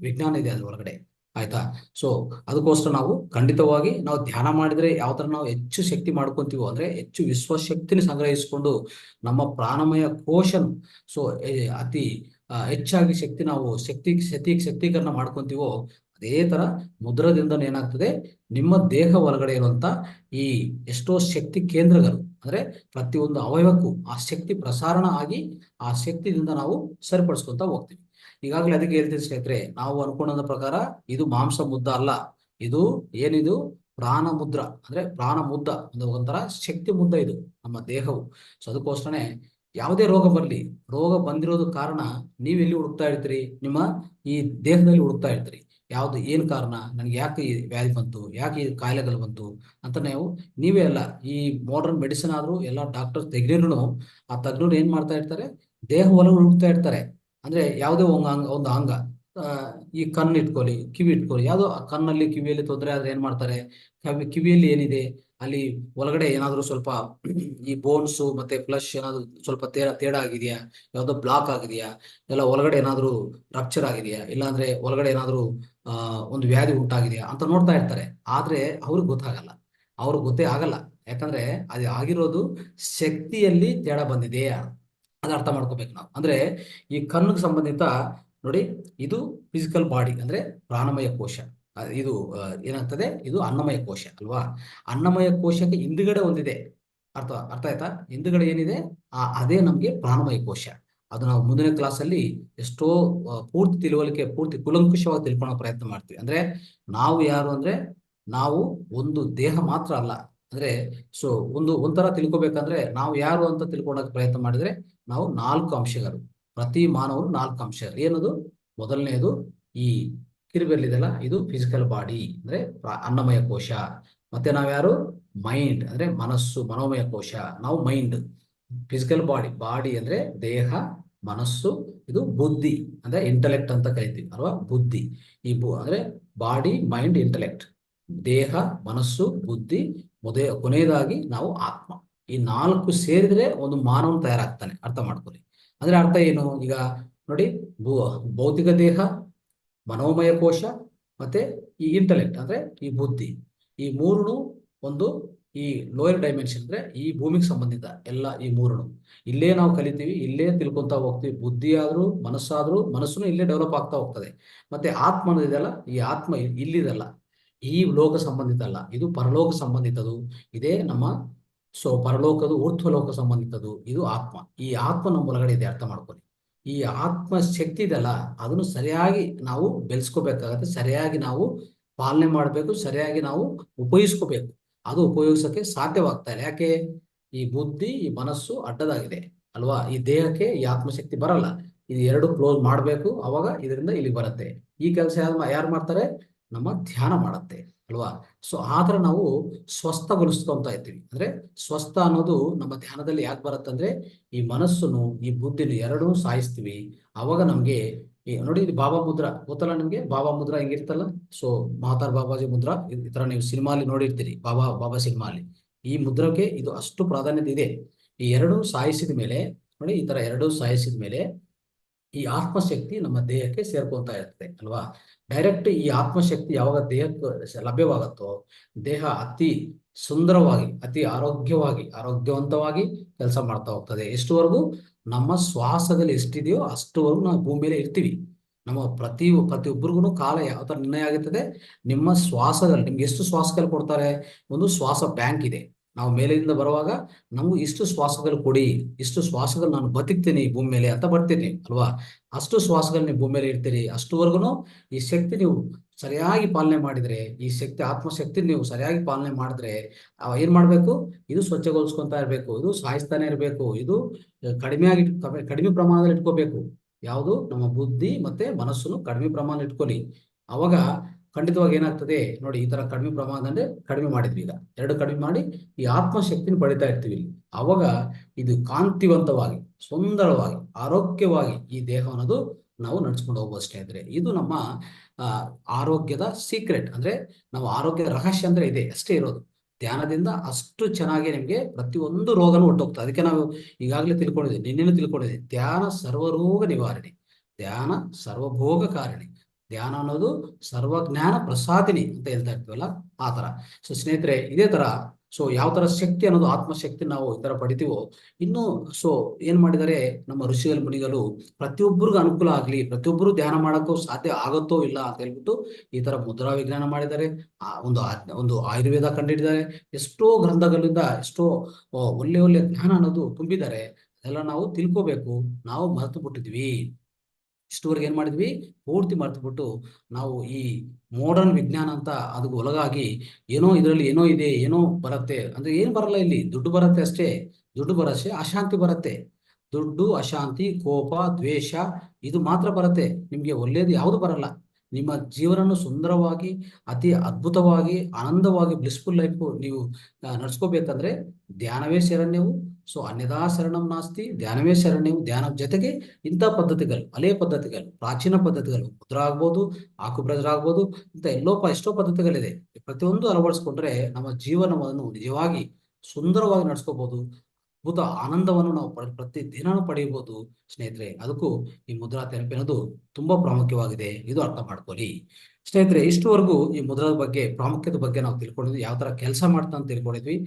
ವಿಜ್ಞಾನ ಇದೆ ಅದ್ರ ಒಳಗಡೆ. ಆಯ್ತಾ? ಸೊ ಅದಕ್ಕೋಸ್ಕರ ನಾವು ಖಂಡಿತವಾಗಿ ನಾವು ಧ್ಯಾನ ಮಾಡಿದ್ರೆ ಯಾವ ತರ ನಾವು ಹೆಚ್ಚು ಶಕ್ತಿ ಮಾಡ್ಕೊಂತೀವೋ, ಅಂದ್ರೆ ಹೆಚ್ಚು ವಿಶ್ವಶಕ್ತಿನ ಸಂಗ್ರಹಿಸಿಕೊಂಡು ನಮ್ಮ ಪ್ರಾಣಮಯ ಕೋಶ ಸೊ ಅತಿ ಹೆಚ್ಚಾಗಿ ನಾವು ಶಕ್ತೀಕರಣ ಮಾಡ್ಕೊಂತೀವೋ, ಅದೇ ತರ ಮುದ್ರದಿಂದ ಏನಾಗ್ತದೆ, ನಿಮ್ಮ ದೇಹ ಒಳಗಡೆ ಇರುವಂತ ಈ ಎಷ್ಟೋ ಶಕ್ತಿ ಕೇಂದ್ರಗಳು, ಅಂದ್ರೆ ಪ್ರತಿಯೊಂದು ಅವಯವಕ್ಕೂ ಆ ಶಕ್ತಿ ಪ್ರಸಾರಣ ಆಗಿ ಆ ಶಕ್ತಿಯಿಂದ ನಾವು ಸರಿಪಡಿಸ್ಕೊಂತ ಹೋಗ್ತೀವಿ. ಈಗಾಗಲೇ ಅದಕ್ಕೆ ಹೇಳ್ತೀನಿ ಸ್ನೇಹಿತರೆ, ನಾವು ಅನ್ಕೊಂಡ ಪ್ರಕಾರ ಇದು ಮಾಂಸ ಮುದ್ದ ಅಲ್ಲ, ಇದು ಏನಿದು ಪ್ರಾಣ ಮುದ್ರ, ಅಂದ್ರೆ ಪ್ರಾಣ ಮುದ್ದ, ಒಂಥರ ಶಕ್ತಿ ಮುದ್ದ ಇದು ನಮ್ಮ ದೇಹವು. ಸೊ ಅದಕ್ಕೋಸ್ಕರನೇ ಯಾವುದೇ ರೋಗ ಬರಲಿ, ರೋಗ ಬಂದಿರೋದು ಕಾರಣ ನೀವೆಲ್ಲಿ ಹುಡುಕ್ತಾ ಇರ್ತೀರಿ, ನಿಮ್ಮ ಈ ದೇಹದಲ್ಲಿ ಹುಡುಕ್ತಾ ಇರ್ತೀರಿ. ಯಾವ್ದು ಏನ್ ಕಾರಣ, ನನ್ಗೆ ಯಾಕೆ ಈ ವ್ಯಾಧಿ ಬಂತು, ಯಾಕೆ ಈ ಕಾಯಿಲೆಗಳು ಬಂತು ಅಂತ ನೀವೇ ಅಲ್ಲ, ಈ ಮಾಡರ್ನ್ ಮೆಡಿಸಿನ್ ಆದ್ರೂ ಎಲ್ಲ ಡಾಕ್ಟರ್ ತೆಗ್ದಿರು ಆ ತಜ್ಞರು ಏನ್ ಮಾಡ್ತಾ ಇರ್ತಾರೆ, ದೇಹ ಒಳಗೆ ಹುಡುಕ್ತಾ ಇರ್ತಾರೆ. ಅಂದ್ರೆ ಯಾವುದೇ ಒಂದು ಅಂಗ, ಈ ಕಣ್ಣು ಇಟ್ಕೊಳ್ಳಿ, ಕಿವಿ ಇಟ್ಕೊಳ್ಳಿ, ಯಾವುದೋ ಕಣ್ಣಲ್ಲಿ ಕಿವಿಯಲ್ಲಿ ತೊಂದರೆ ಆದ್ರೆ ಏನ್ ಮಾಡ್ತಾರೆ, ಕಿವಿಯಲ್ಲಿ ಏನಿದೆ ಅಲ್ಲಿ ಒಳಗಡೆ ಏನಾದ್ರು ಸ್ವಲ್ಪ ಈ ಬೋನ್ಸ್ ಮತ್ತೆ ಫ್ಲಶ್ ಏನಾದ್ರು ಸ್ವಲ್ಪ ತೇಡ ಆಗಿದೆಯಾ, ಯಾವ್ದೋ ಬ್ಲಾಕ್ ಆಗಿದೆಯಾ, ಎಲ್ಲ ಒಳಗಡೆ ಏನಾದ್ರು ರಪ್ಚರ್ ಆಗಿದೆಯಾ, ಇಲ್ಲಾಂದ್ರೆ ಒಳಗಡೆ ಏನಾದ್ರು ಒಂದು ವ್ಯಾಧಿ ಉಂಟಾಗಿದೆಯಾ ಅಂತ ನೋಡ್ತಾ ಇರ್ತಾರೆ. ಆದ್ರೆ ಅವ್ರಿಗೆ ಗೊತ್ತಾಗಲ್ಲ, ಗೊತ್ತೇ ಆಗಲ್ಲ. ಯಾಕಂದ್ರೆ ಅದು ಆಗಿರೋದು ಶಕ್ತಿಯಲ್ಲಿ ತೇಡ ಬಂದಿದೆಯಾ, ಅದು ಅರ್ಥ ಮಾಡ್ಕೋಬೇಕು ನಾವು. ಅಂದ್ರೆ ಈ ಕಣ್ಣಿಗೆ ಸಂಬಂಧಿತ ನೋಡಿ, ಇದು ಫಿಸಿಕಲ್ ಬಾಡಿ ಅಂದ್ರೆ ಪ್ರಾಣಮಯ ಕೋಶ. ಇದು ಏನಾಗ್ತದೆ, ಇದು ಅನ್ನಮಯ ಕೋಶ ಅಲ್ವಾ. ಅನ್ನಮಯ ಕೋಶಕ್ಕೆ ಹಿಂದ್ಗಡೆ ಒಂದಿದೆ, ಅರ್ಥ ಆಯ್ತಾ, ಹಿಂದ್ಗಡೆ ಏನಿದೆ ಅದೇ ನಮ್ಗೆ ಪ್ರಾಣಮಯ ಕೋಶ. ಅದು ನಾವು ಮುಂದಿನ ಕ್ಲಾಸಲ್ಲಿ ಎಷ್ಟೋ ಪೂರ್ತಿ ತಿಳುವಳಿಕೆ, ಪೂರ್ತಿ ಕುಲಂಕುಷವಾಗಿ ತಿಳ್ಕೊಳ್ಳೋ ಪ್ರಯತ್ನ ಮಾಡ್ತೀವಿ. ಅಂದ್ರೆ ನಾವು ಯಾರು ಅಂದ್ರೆ, ನಾವು ಒಂದು ದೇಹ ಮಾತ್ರ ಅಲ್ಲ. ಅಂದ್ರೆ ಸೊ ಒಂಥರ ತಿಳ್ಕೊಬೇಕಂದ್ರೆ ನಾವು ಯಾರು ಅಂತ ತಿಳ್ಕೊಳಕ್ ಪ್ರಯತ್ನ ಮಾಡಿದ್ರೆ, ನಾವು 4 ಅಂಶಗಳು, ಪ್ರತಿ ಮಾನವರು 4 ಅಂಶ. ಏನದು, ಮೊದಲನೇದು ಈ ಕಿರುಬೆರಳಿದೆಲ್ಲ, ಇದು ಫಿಸಿಕಲ್ ಬಾಡಿ ಅಂದ್ರೆ ಅನ್ನಮಯ ಕೋಶ. ಮತ್ತೆ ನಾವ್ಯಾರು, ಮೈಂಡ್ ಅಂದ್ರೆ ಮನಸ್ಸು, ಮನೋಮಯ ಕೋಶ. ನಾವು ಮೈಂಡ್. ಫಿಸಿಕಲ್ ಬಾಡಿ ಅಂದ್ರೆ ದೇಹ, ಮನಸ್ಸು. ಇದು ಬುದ್ಧಿ ಅಂದ್ರೆ ಇಂಟೆಲೆಕ್ಟ್ ಅಂತ ಕರಿತೀವಿ ಅಲ್ವಾ, ಬುದ್ಧಿ. ಅಂದ್ರೆ ಬಾಡಿ, ಮೈಂಡ್, ಇಂಟೆಲೆಕ್ಟ್, ದೇಹ, ಮನಸ್ಸು, ಬುದ್ಧಿ, ಕೊನೆಯದಾಗಿ ನಾವು ಆತ್ಮ. ಈ 4 ಸೇರಿದ್ರೆ ಒಂದು ಮಾನವನು ತಯಾರಾಗ್ತಾನೆ. ಅರ್ಥ ಮಾಡ್ಕೊಳ್ಳಿ. ಅಂದ್ರೆ ಅರ್ಥ ಏನು, ಈಗ ನೋಡಿ, ಭೌತಿಕ ದೇಹ, ಮನೋಮಯ ಕೋಶ, ಮತ್ತೆ ಈ ಇಂಟೆಲೆಕ್ಟ್ ಅಂದ್ರೆ ಈ ಬುದ್ಧಿ, ಈ ಮೂರನು ಒಂದು ಈ ಲೋಯರ್ ಡೈಮೆನ್ಷನ್ ಅಂದ್ರೆ ಈ ಭೂಮಿಗೆ ಸಂಬಂಧಿತ ಎಲ್ಲ. ಈ ಮೂರನು ಇಲ್ಲೇ ನಾವು ಕಲಿತೀವಿ, ಇಲ್ಲೇ ತಿಳ್ಕೊಂತ ಹೋಗ್ತೀವಿ. ಬುದ್ಧಿ ಆದ್ರೂ ಮನಸ್ಸಾದ್ರೂ, ಮನಸ್ಸುನು ಇಲ್ಲೇ ಡೆವಲಪ್ ಆಗ್ತಾ ಹೋಗ್ತದೆ. ಮತ್ತೆ ಆತ್ಮ ಅನ್ನೋದಿದೆಯಲ್ಲ, ಈ ಆತ್ಮ ಇಲ್ಲಿದಲ್ಲ, ಈ ಲೋಕ ಸಂಬಂಧಿತ ಅಲ್ಲ, ಇದು ಪರಲೋಕ ಸಂಬಂಧಿತದು. ಇದೇ ನಮ್ಮ ಪರಲೋಕದು, ಊರ್ಧ್ವಲೋಕ ಸಂಬಂಧಿತದು. ಇದು ಆತ್ಮ. ಈ ಆತ್ಮ ನಮ್ಮ ಒಳಗಡೆ ಇದೆ. ಅರ್ಥ ಮಾಡ್ಕೊಳ್ಳಿ. ಈ ಆತ್ಮ ಶಕ್ತಿ ಇದೆಲ್ಲ, ಅದನ್ನು ಸರಿಯಾಗಿ ನಾವು ಬೆಳೆಸ್ಕೋಬೇಕಾಗತ್ತೆ, ಸರಿಯಾಗಿ ನಾವು ಪಾಲನೆ ಮಾಡಬೇಕು, ಸರಿಯಾಗಿ ನಾವು ಉಪಯೋಗಿಸ್ಕೋಬೇಕು. ಅದು ಉಪಯೋಗಿಸಕ್ಕೆ ಸಾಧ್ಯವಾಗ್ತಾ ಇಲ್ಲ. ಯಾಕೆ, ಈ ಬುದ್ಧಿ, ಈ ಮನಸ್ಸು ಅಡ್ಡದಾಗಿದೆ ಅಲ್ವಾ. ಈ ದೇಹಕ್ಕೆ ಈ ಆತ್ಮಶಕ್ತಿ ಬರಲ್ಲ. ಇದು ಎರಡು ಕ್ಲೋಸ್ ಮಾಡಬೇಕು, ಅವಾಗ ಇದರಿಂದ ಇಲ್ಲಿ ಬರುತ್ತೆ. ಈ ಕೆಲಸ ಯಾರು ಮಾಡ್ತಾರೆ, ನಮ್ಮ ಧ್ಯಾನ ಮಾಡತ್ತೆ ಅಲ್ವಾ. ಸೊ ಆತರ ನಾವು ಸ್ವಸ್ಥಗೊಳಿಸ್ಕೊಂತ ಇರ್ತೀವಿ. ಅಂದ್ರೆ ಸ್ವಸ್ಥ ಅನ್ನೋದು ನಮ್ಮ ಧ್ಯಾನದಲ್ಲಿ ಯಾಕೆ ಬರುತ್ತೆ ಅಂದ್ರೆ, ಈ ಮನಸ್ಸುನು ಈ ಬುದ್ಧಿನು ಎರಡೂ ಸಾಯಿಸ್ತೀವಿ. ಅವಾಗ ನಮ್ಗೆ ನೋಡಿ, ಇದು ಬಾಬಾ ಮುದ್ರಾ ಗೊತ್ತಲ್ಲ ನಿಮ್ಗೆ, ಬಾಬಾ ಮುದ್ರಾ ಹೆಂಗಿರ್ತಲ್ಲ. ಸೊ ಮಹಾತಾರ್ ಬಾಬಾಜಿ ಮುದ್ರಾ, ಈ ತರ ನೀವು ಸಿನಿಮಾ ಅಲ್ಲಿ ನೋಡಿರ್ತೀರಿ, ಬಾಬಾ ಸಿನಿಮಾ ಅಲ್ಲಿ. ಈ ಮುದ್ರಕ್ಕೆ ಇದು ಅಷ್ಟು ಪ್ರಾಧಾನ್ಯತೆ ಇದೆ. ಈ ಎರಡು ಸಾಯಿಸಿದ ಮೇಲೆ ನೋಡಿ, ಈ ತರ ಎರಡು ಸಾಯಿಸಿದ ಮೇಲೆ ಈ ಆತ್ಮಶಕ್ತಿ ನಮ್ಮ ದೇಹಕ್ಕೆ ಸೇರ್ಕೊಂತ ಇರ್ತದೆ ಅಲ್ವಾ. ಡೈರೆಕ್ಟ್ ಈ ಆತ್ಮಶಕ್ತಿ ಯಾವಾಗ ದೇಹಕ್ಕೆ ಲಭ್ಯವಾಗುತ್ತೋ ದೇಹ ಅತಿ ಸುಂದರವಾಗಿ, ಅತಿ ಆರೋಗ್ಯವಂತವಾಗಿ ಕೆಲಸ ಮಾಡ್ತಾ ಹೋಗ್ತದೆ. ಎಷ್ಟುವರೆಗೂ ನಮ್ಮ ಶ್ವಾಸದಲ್ಲಿ ಎಷ್ಟಿದೆಯೋ ಅಷ್ಟುವರೆಗೂ ನಾವು ಭೂಮಿ ಮೇಲೆ ಇರ್ತೀವಿ. ನಮ್ಮ ಪ್ರತಿಯೊಬ್ಬರಿಗೂ ಕಾಲ ಯಾವ ತರ ನಿರ್ಣಯ ಆಗುತ್ತದೆ, ನಿಮ್ಮ ಶ್ವಾಸದಲ್ಲಿ. ನಿಮ್ಗೆ ಎಷ್ಟು ಶ್ವಾಸಗಳು ಕೊಡ್ತಾರೆ, ಒಂದು ಶ್ವಾಸ ಬ್ಯಾಂಕ್ ಇದೆ. ನಾವು ಮೇಲಿಂದ ಬರುವಾಗ ನಮ್ಗೆ ಇಷ್ಟು ಶ್ವಾಸಗಳು ಕೊಡಿ, ಇಷ್ಟು ಶ್ವಾಸಗಳು ನಾನು ಬದುಕ್ತೀನಿ ಈ ಭೂಮಿ ಮೇಲೆ ಅಂತ ಬರ್ತೀನಿ ಅಲ್ವಾ. ಅಷ್ಟು ಶ್ವಾಸಗಳು ನೀವು ಭೂಮಿ ಮೇಲೆ ಇರ್ತೀರಿ. ಅಷ್ಟುವರೆಗೂ ಈ ಶಕ್ತಿ ನೀವು ಸರಿಯಾಗಿ ಪಾಲನೆ ಮಾಡಿದ್ರೆ, ಈ ಶಕ್ತಿ ಆತ್ಮಶಕ್ತಿ ನೀವು ಸರಿಯಾಗಿ ಪಾಲನೆ ಮಾಡಿದ್ರೆ ಏನ್ ಮಾಡ್ಬೇಕು, ಇದು ಸ್ವಚ್ಛಗೊಳಿಸ್ಕೊಂತ ಇರ್ಬೇಕು, ಇದು ಸಾಯಿಸ್ತಾನೆ ಇರಬೇಕು, ಇದು ಕಡಿಮೆ ಪ್ರಮಾಣದಲ್ಲಿ ಇಟ್ಕೋಬೇಕು. ಯಾವುದು, ನಮ್ಮ ಬುದ್ಧಿ ಮತ್ತೆ ಮನಸ್ಸನ್ನು ಕಡಿಮೆ ಪ್ರಮಾಣ ಇಟ್ಕೊಳ್ಳಿ. ಅವಾಗ ಖಂಡಿತವಾಗಿ ಏನಾಗ್ತದೆ ನೋಡಿ, ಈ ತರ ಕಡಿಮೆ ಪ್ರಮಾಣದಲ್ಲಿ ಕಡಿಮೆ ಮಾಡಿದ್ವಿ, ಈಗ ಎರಡು ಕಡಿಮೆ ಮಾಡಿ ಈ ಆತ್ಮಶಕ್ತಿನ ಪಡಿತಾ ಇರ್ತೀವಿ. ಅವಾಗ ಇದು ಕಾಂತಿವಂತವಾಗಿ, ಸುಂದರವಾಗಿ, ಆರೋಗ್ಯವಾಗಿ ಈ ದೇಹ ಅನ್ನೋದು ನಾವು ನಡ್ಸ್ಕೊಂಡು ಹೋಗ್ಬೋದು ಸ್ನೇಹಿತರೆ. ಇದು ನಮ್ಮ ಆರೋಗ್ಯದ ಸೀಕ್ರೆಟ್. ಅಂದ್ರೆ ನಾವು ಆರೋಗ್ಯದ ರಹಸ್ಯ ಅಂದ್ರೆ ಇದೆ ಅಷ್ಟೇ ಇರೋದು. ಧ್ಯಾನದಿಂದ ಅಷ್ಟು ಚೆನ್ನಾಗಿ ನಿಮ್ಗೆ ಪ್ರತಿಯೊಂದು ರೋಗನೂ ಹೊರಟೋಗ್ತದೆ. ಅದಕ್ಕೆ ನಾವು ಈಗಾಗಲೇ ತಿಳ್ಕೊಂಡಿದ್ದೀವಿ, ನಿನ್ನೆನೂ ತಿಳ್ಕೊಂಡಿದ್ದೀವಿ, ಧ್ಯಾನ ಸರ್ವರೋಗ ನಿವಾರಣೆ, ಧ್ಯಾನ ಸರ್ವಭೋಗ ಕಾರಣಿ, ಧ್ಯಾನ ಅನ್ನೋದು ಸರ್ವಜ್ಞಾನ ಪ್ರಸಾದಿನಿ ಅಂತ ಹೇಳ್ತಾ ಇರ್ತೀವಲ್ಲ, ಆ ತರ. ಸೊ ಸ್ನೇಹಿತರೆ, ಇದೇ ತರ ಯಾವ ತರ ಶಕ್ತಿ ಅನ್ನೋದು ಆತ್ಮಶಕ್ತಿ ನಾವು ಈ ತರ ಪಡಿತೀವೋ, ಇನ್ನು ಏನ್ ಮಾಡಿದರೆ ನಮ್ಮ ಋಷಿಗಳು ಮುನಿಗಳು ಪ್ರತಿಯೊಬ್ಬರಿಗೂ ಅನುಕೂಲ ಆಗ್ಲಿ, ಪ್ರತಿಯೊಬ್ಬರು ಧ್ಯಾನ ಮಾಡಕ್ಕೂ ಸಾಧ್ಯ ಆಗುತ್ತೋ ಇಲ್ಲ ಅಂತ ಹೇಳ್ಬಿಟ್ಟು ಈ ತರ ಮುದ್ರಾ ವಿಜ್ಞಾನ ಮಾಡಿದ್ದಾರೆ. ಒಂದು ಆಯುರ್ವೇದ ಕಂಡಿಡಿದ್ದಾರೆ. ಎಷ್ಟೋ ಗ್ರಂಥಗಳಿಂದ ಎಷ್ಟೋ ಒಳ್ಳೆ ಒಳ್ಳೆ ಜ್ಞಾನ ಅನ್ನೋದು ತುಂಬಿದ್ದಾರೆ. ಅದೆಲ್ಲ ನಾವು ತಿಳ್ಕೋಬೇಕು. ನಾವು ಮರೆತು ಬಿಟ್ಟಿದ್ವಿ. ಇಷ್ಟುವರೆಗೆ ಏನ್ ಮಾಡಿದ್ವಿ, ಪೂರ್ತಿ ಮರೆತುಬಿಟ್ಟು ನಾವು ಈ ಮಾಡರ್ನ್ ವಿಜ್ಞಾನ ಅಂತ ಅದಕ್ಕೆ ಒಳಗಾಗಿ ಏನೋ ಇದರಲ್ಲಿ ಏನೋ ಇದೆ, ಏನೋ ಬರುತ್ತೆ ಅಂದ್ರೆ ಏನ್ ಬರಲ್ಲ. ಇಲ್ಲಿ ದುಡ್ಡು ಬರುತ್ತೆ ಅಷ್ಟೇ. ದುಡ್ಡು ಬರಷ್ಟೇ ಅಶಾಂತಿ ಬರುತ್ತೆ. ದುಡ್ಡು, ಅಶಾಂತಿ, ಕೋಪ, ದ್ವೇಷ ಇದು ಮಾತ್ರ ಬರುತ್ತೆ. ನಿಮ್ಗೆ ಒಳ್ಳೇದು ಯಾವುದು ಬರಲ್ಲ. ನಿಮ್ಮ ಜೀವನವನ್ನು ಸುಂದರವಾಗಿ, ಅತಿ ಅದ್ಭುತವಾಗಿ, ಆನಂದವಾಗಿ, ಬ್ಲಿಸ್ಫುಲ್ ಲೈಫ್ ನೀವು ನಡ್ಸ್ಕೋಬೇಕಂದ್ರೆ ಧ್ಯಾನವೇ ಶರಣ್ಯವು. ಅನ್ಯದಾ ಶರಣಂ ನಾಸ್ತಿ, ಧ್ಯಾನವೇ ಶರಣ್ಯವು. ಧ್ಯಾನ ಜೊತೆಗೆ ಇಂಥ ಪದ್ಧತಿಗಳು, ಹಳೆಯ ಪದ್ಧತಿಗಳು, ಪ್ರಾಚೀನ ಪದ್ಧತಿಗಳು, ಮುದ್ರಾ ಆಗ್ಬೋದು, ಆಕುಪ್ರೆಷರ್ ಆಗ್ಬೋದು, ಇಂಥ ಎಷ್ಟೋ ಪದ್ಧತಿಗಳಿದೆ. ಪ್ರತಿಯೊಂದು ಅಳವಡಿಸ್ಕೊಂಡ್ರೆ ನಮ್ಮ ಜೀವನವನ್ನು ನಿಜವಾಗಿ ಸುಂದರವಾಗಿ ನಡ್ಸ್ಕೋಬಹುದು. ಅದ್ಭುತ ಆನಂದವನ್ನು ನಾವು ಪ್ರತಿ ದಿನನೂ ಪಡೆಯಬಹುದು ಸ್ನೇಹಿತರೆ. ಅದಕ್ಕೂ ಈ ಮುದ್ರಾ ಥೆರಪಿ ಅನ್ನೋದು ತುಂಬಾ ಪ್ರಾಮುಖ್ಯವಾಗಿದೆ. ಇದು ಅರ್ಥ ಮಾಡ್ಕೊಳ್ಳಿ ಸ್ನೇಹಿತರೆ. ಇಷ್ಟುವರೆಗೂ ಈ ಮುದ್ರಾದ ಬಗ್ಗೆ, ಪ್ರಾಮುಖ್ಯತೆ ಬಗ್ಗೆ ನಾವು ತಿಳ್ಕೊಂಡಿದ್ವಿ, ಯಾವ ತರ ಕೆಲಸ ಮಾಡ್ತಾ ಅಂತ ತಿಳ್ಕೊಂಡಿದ್ವಿ.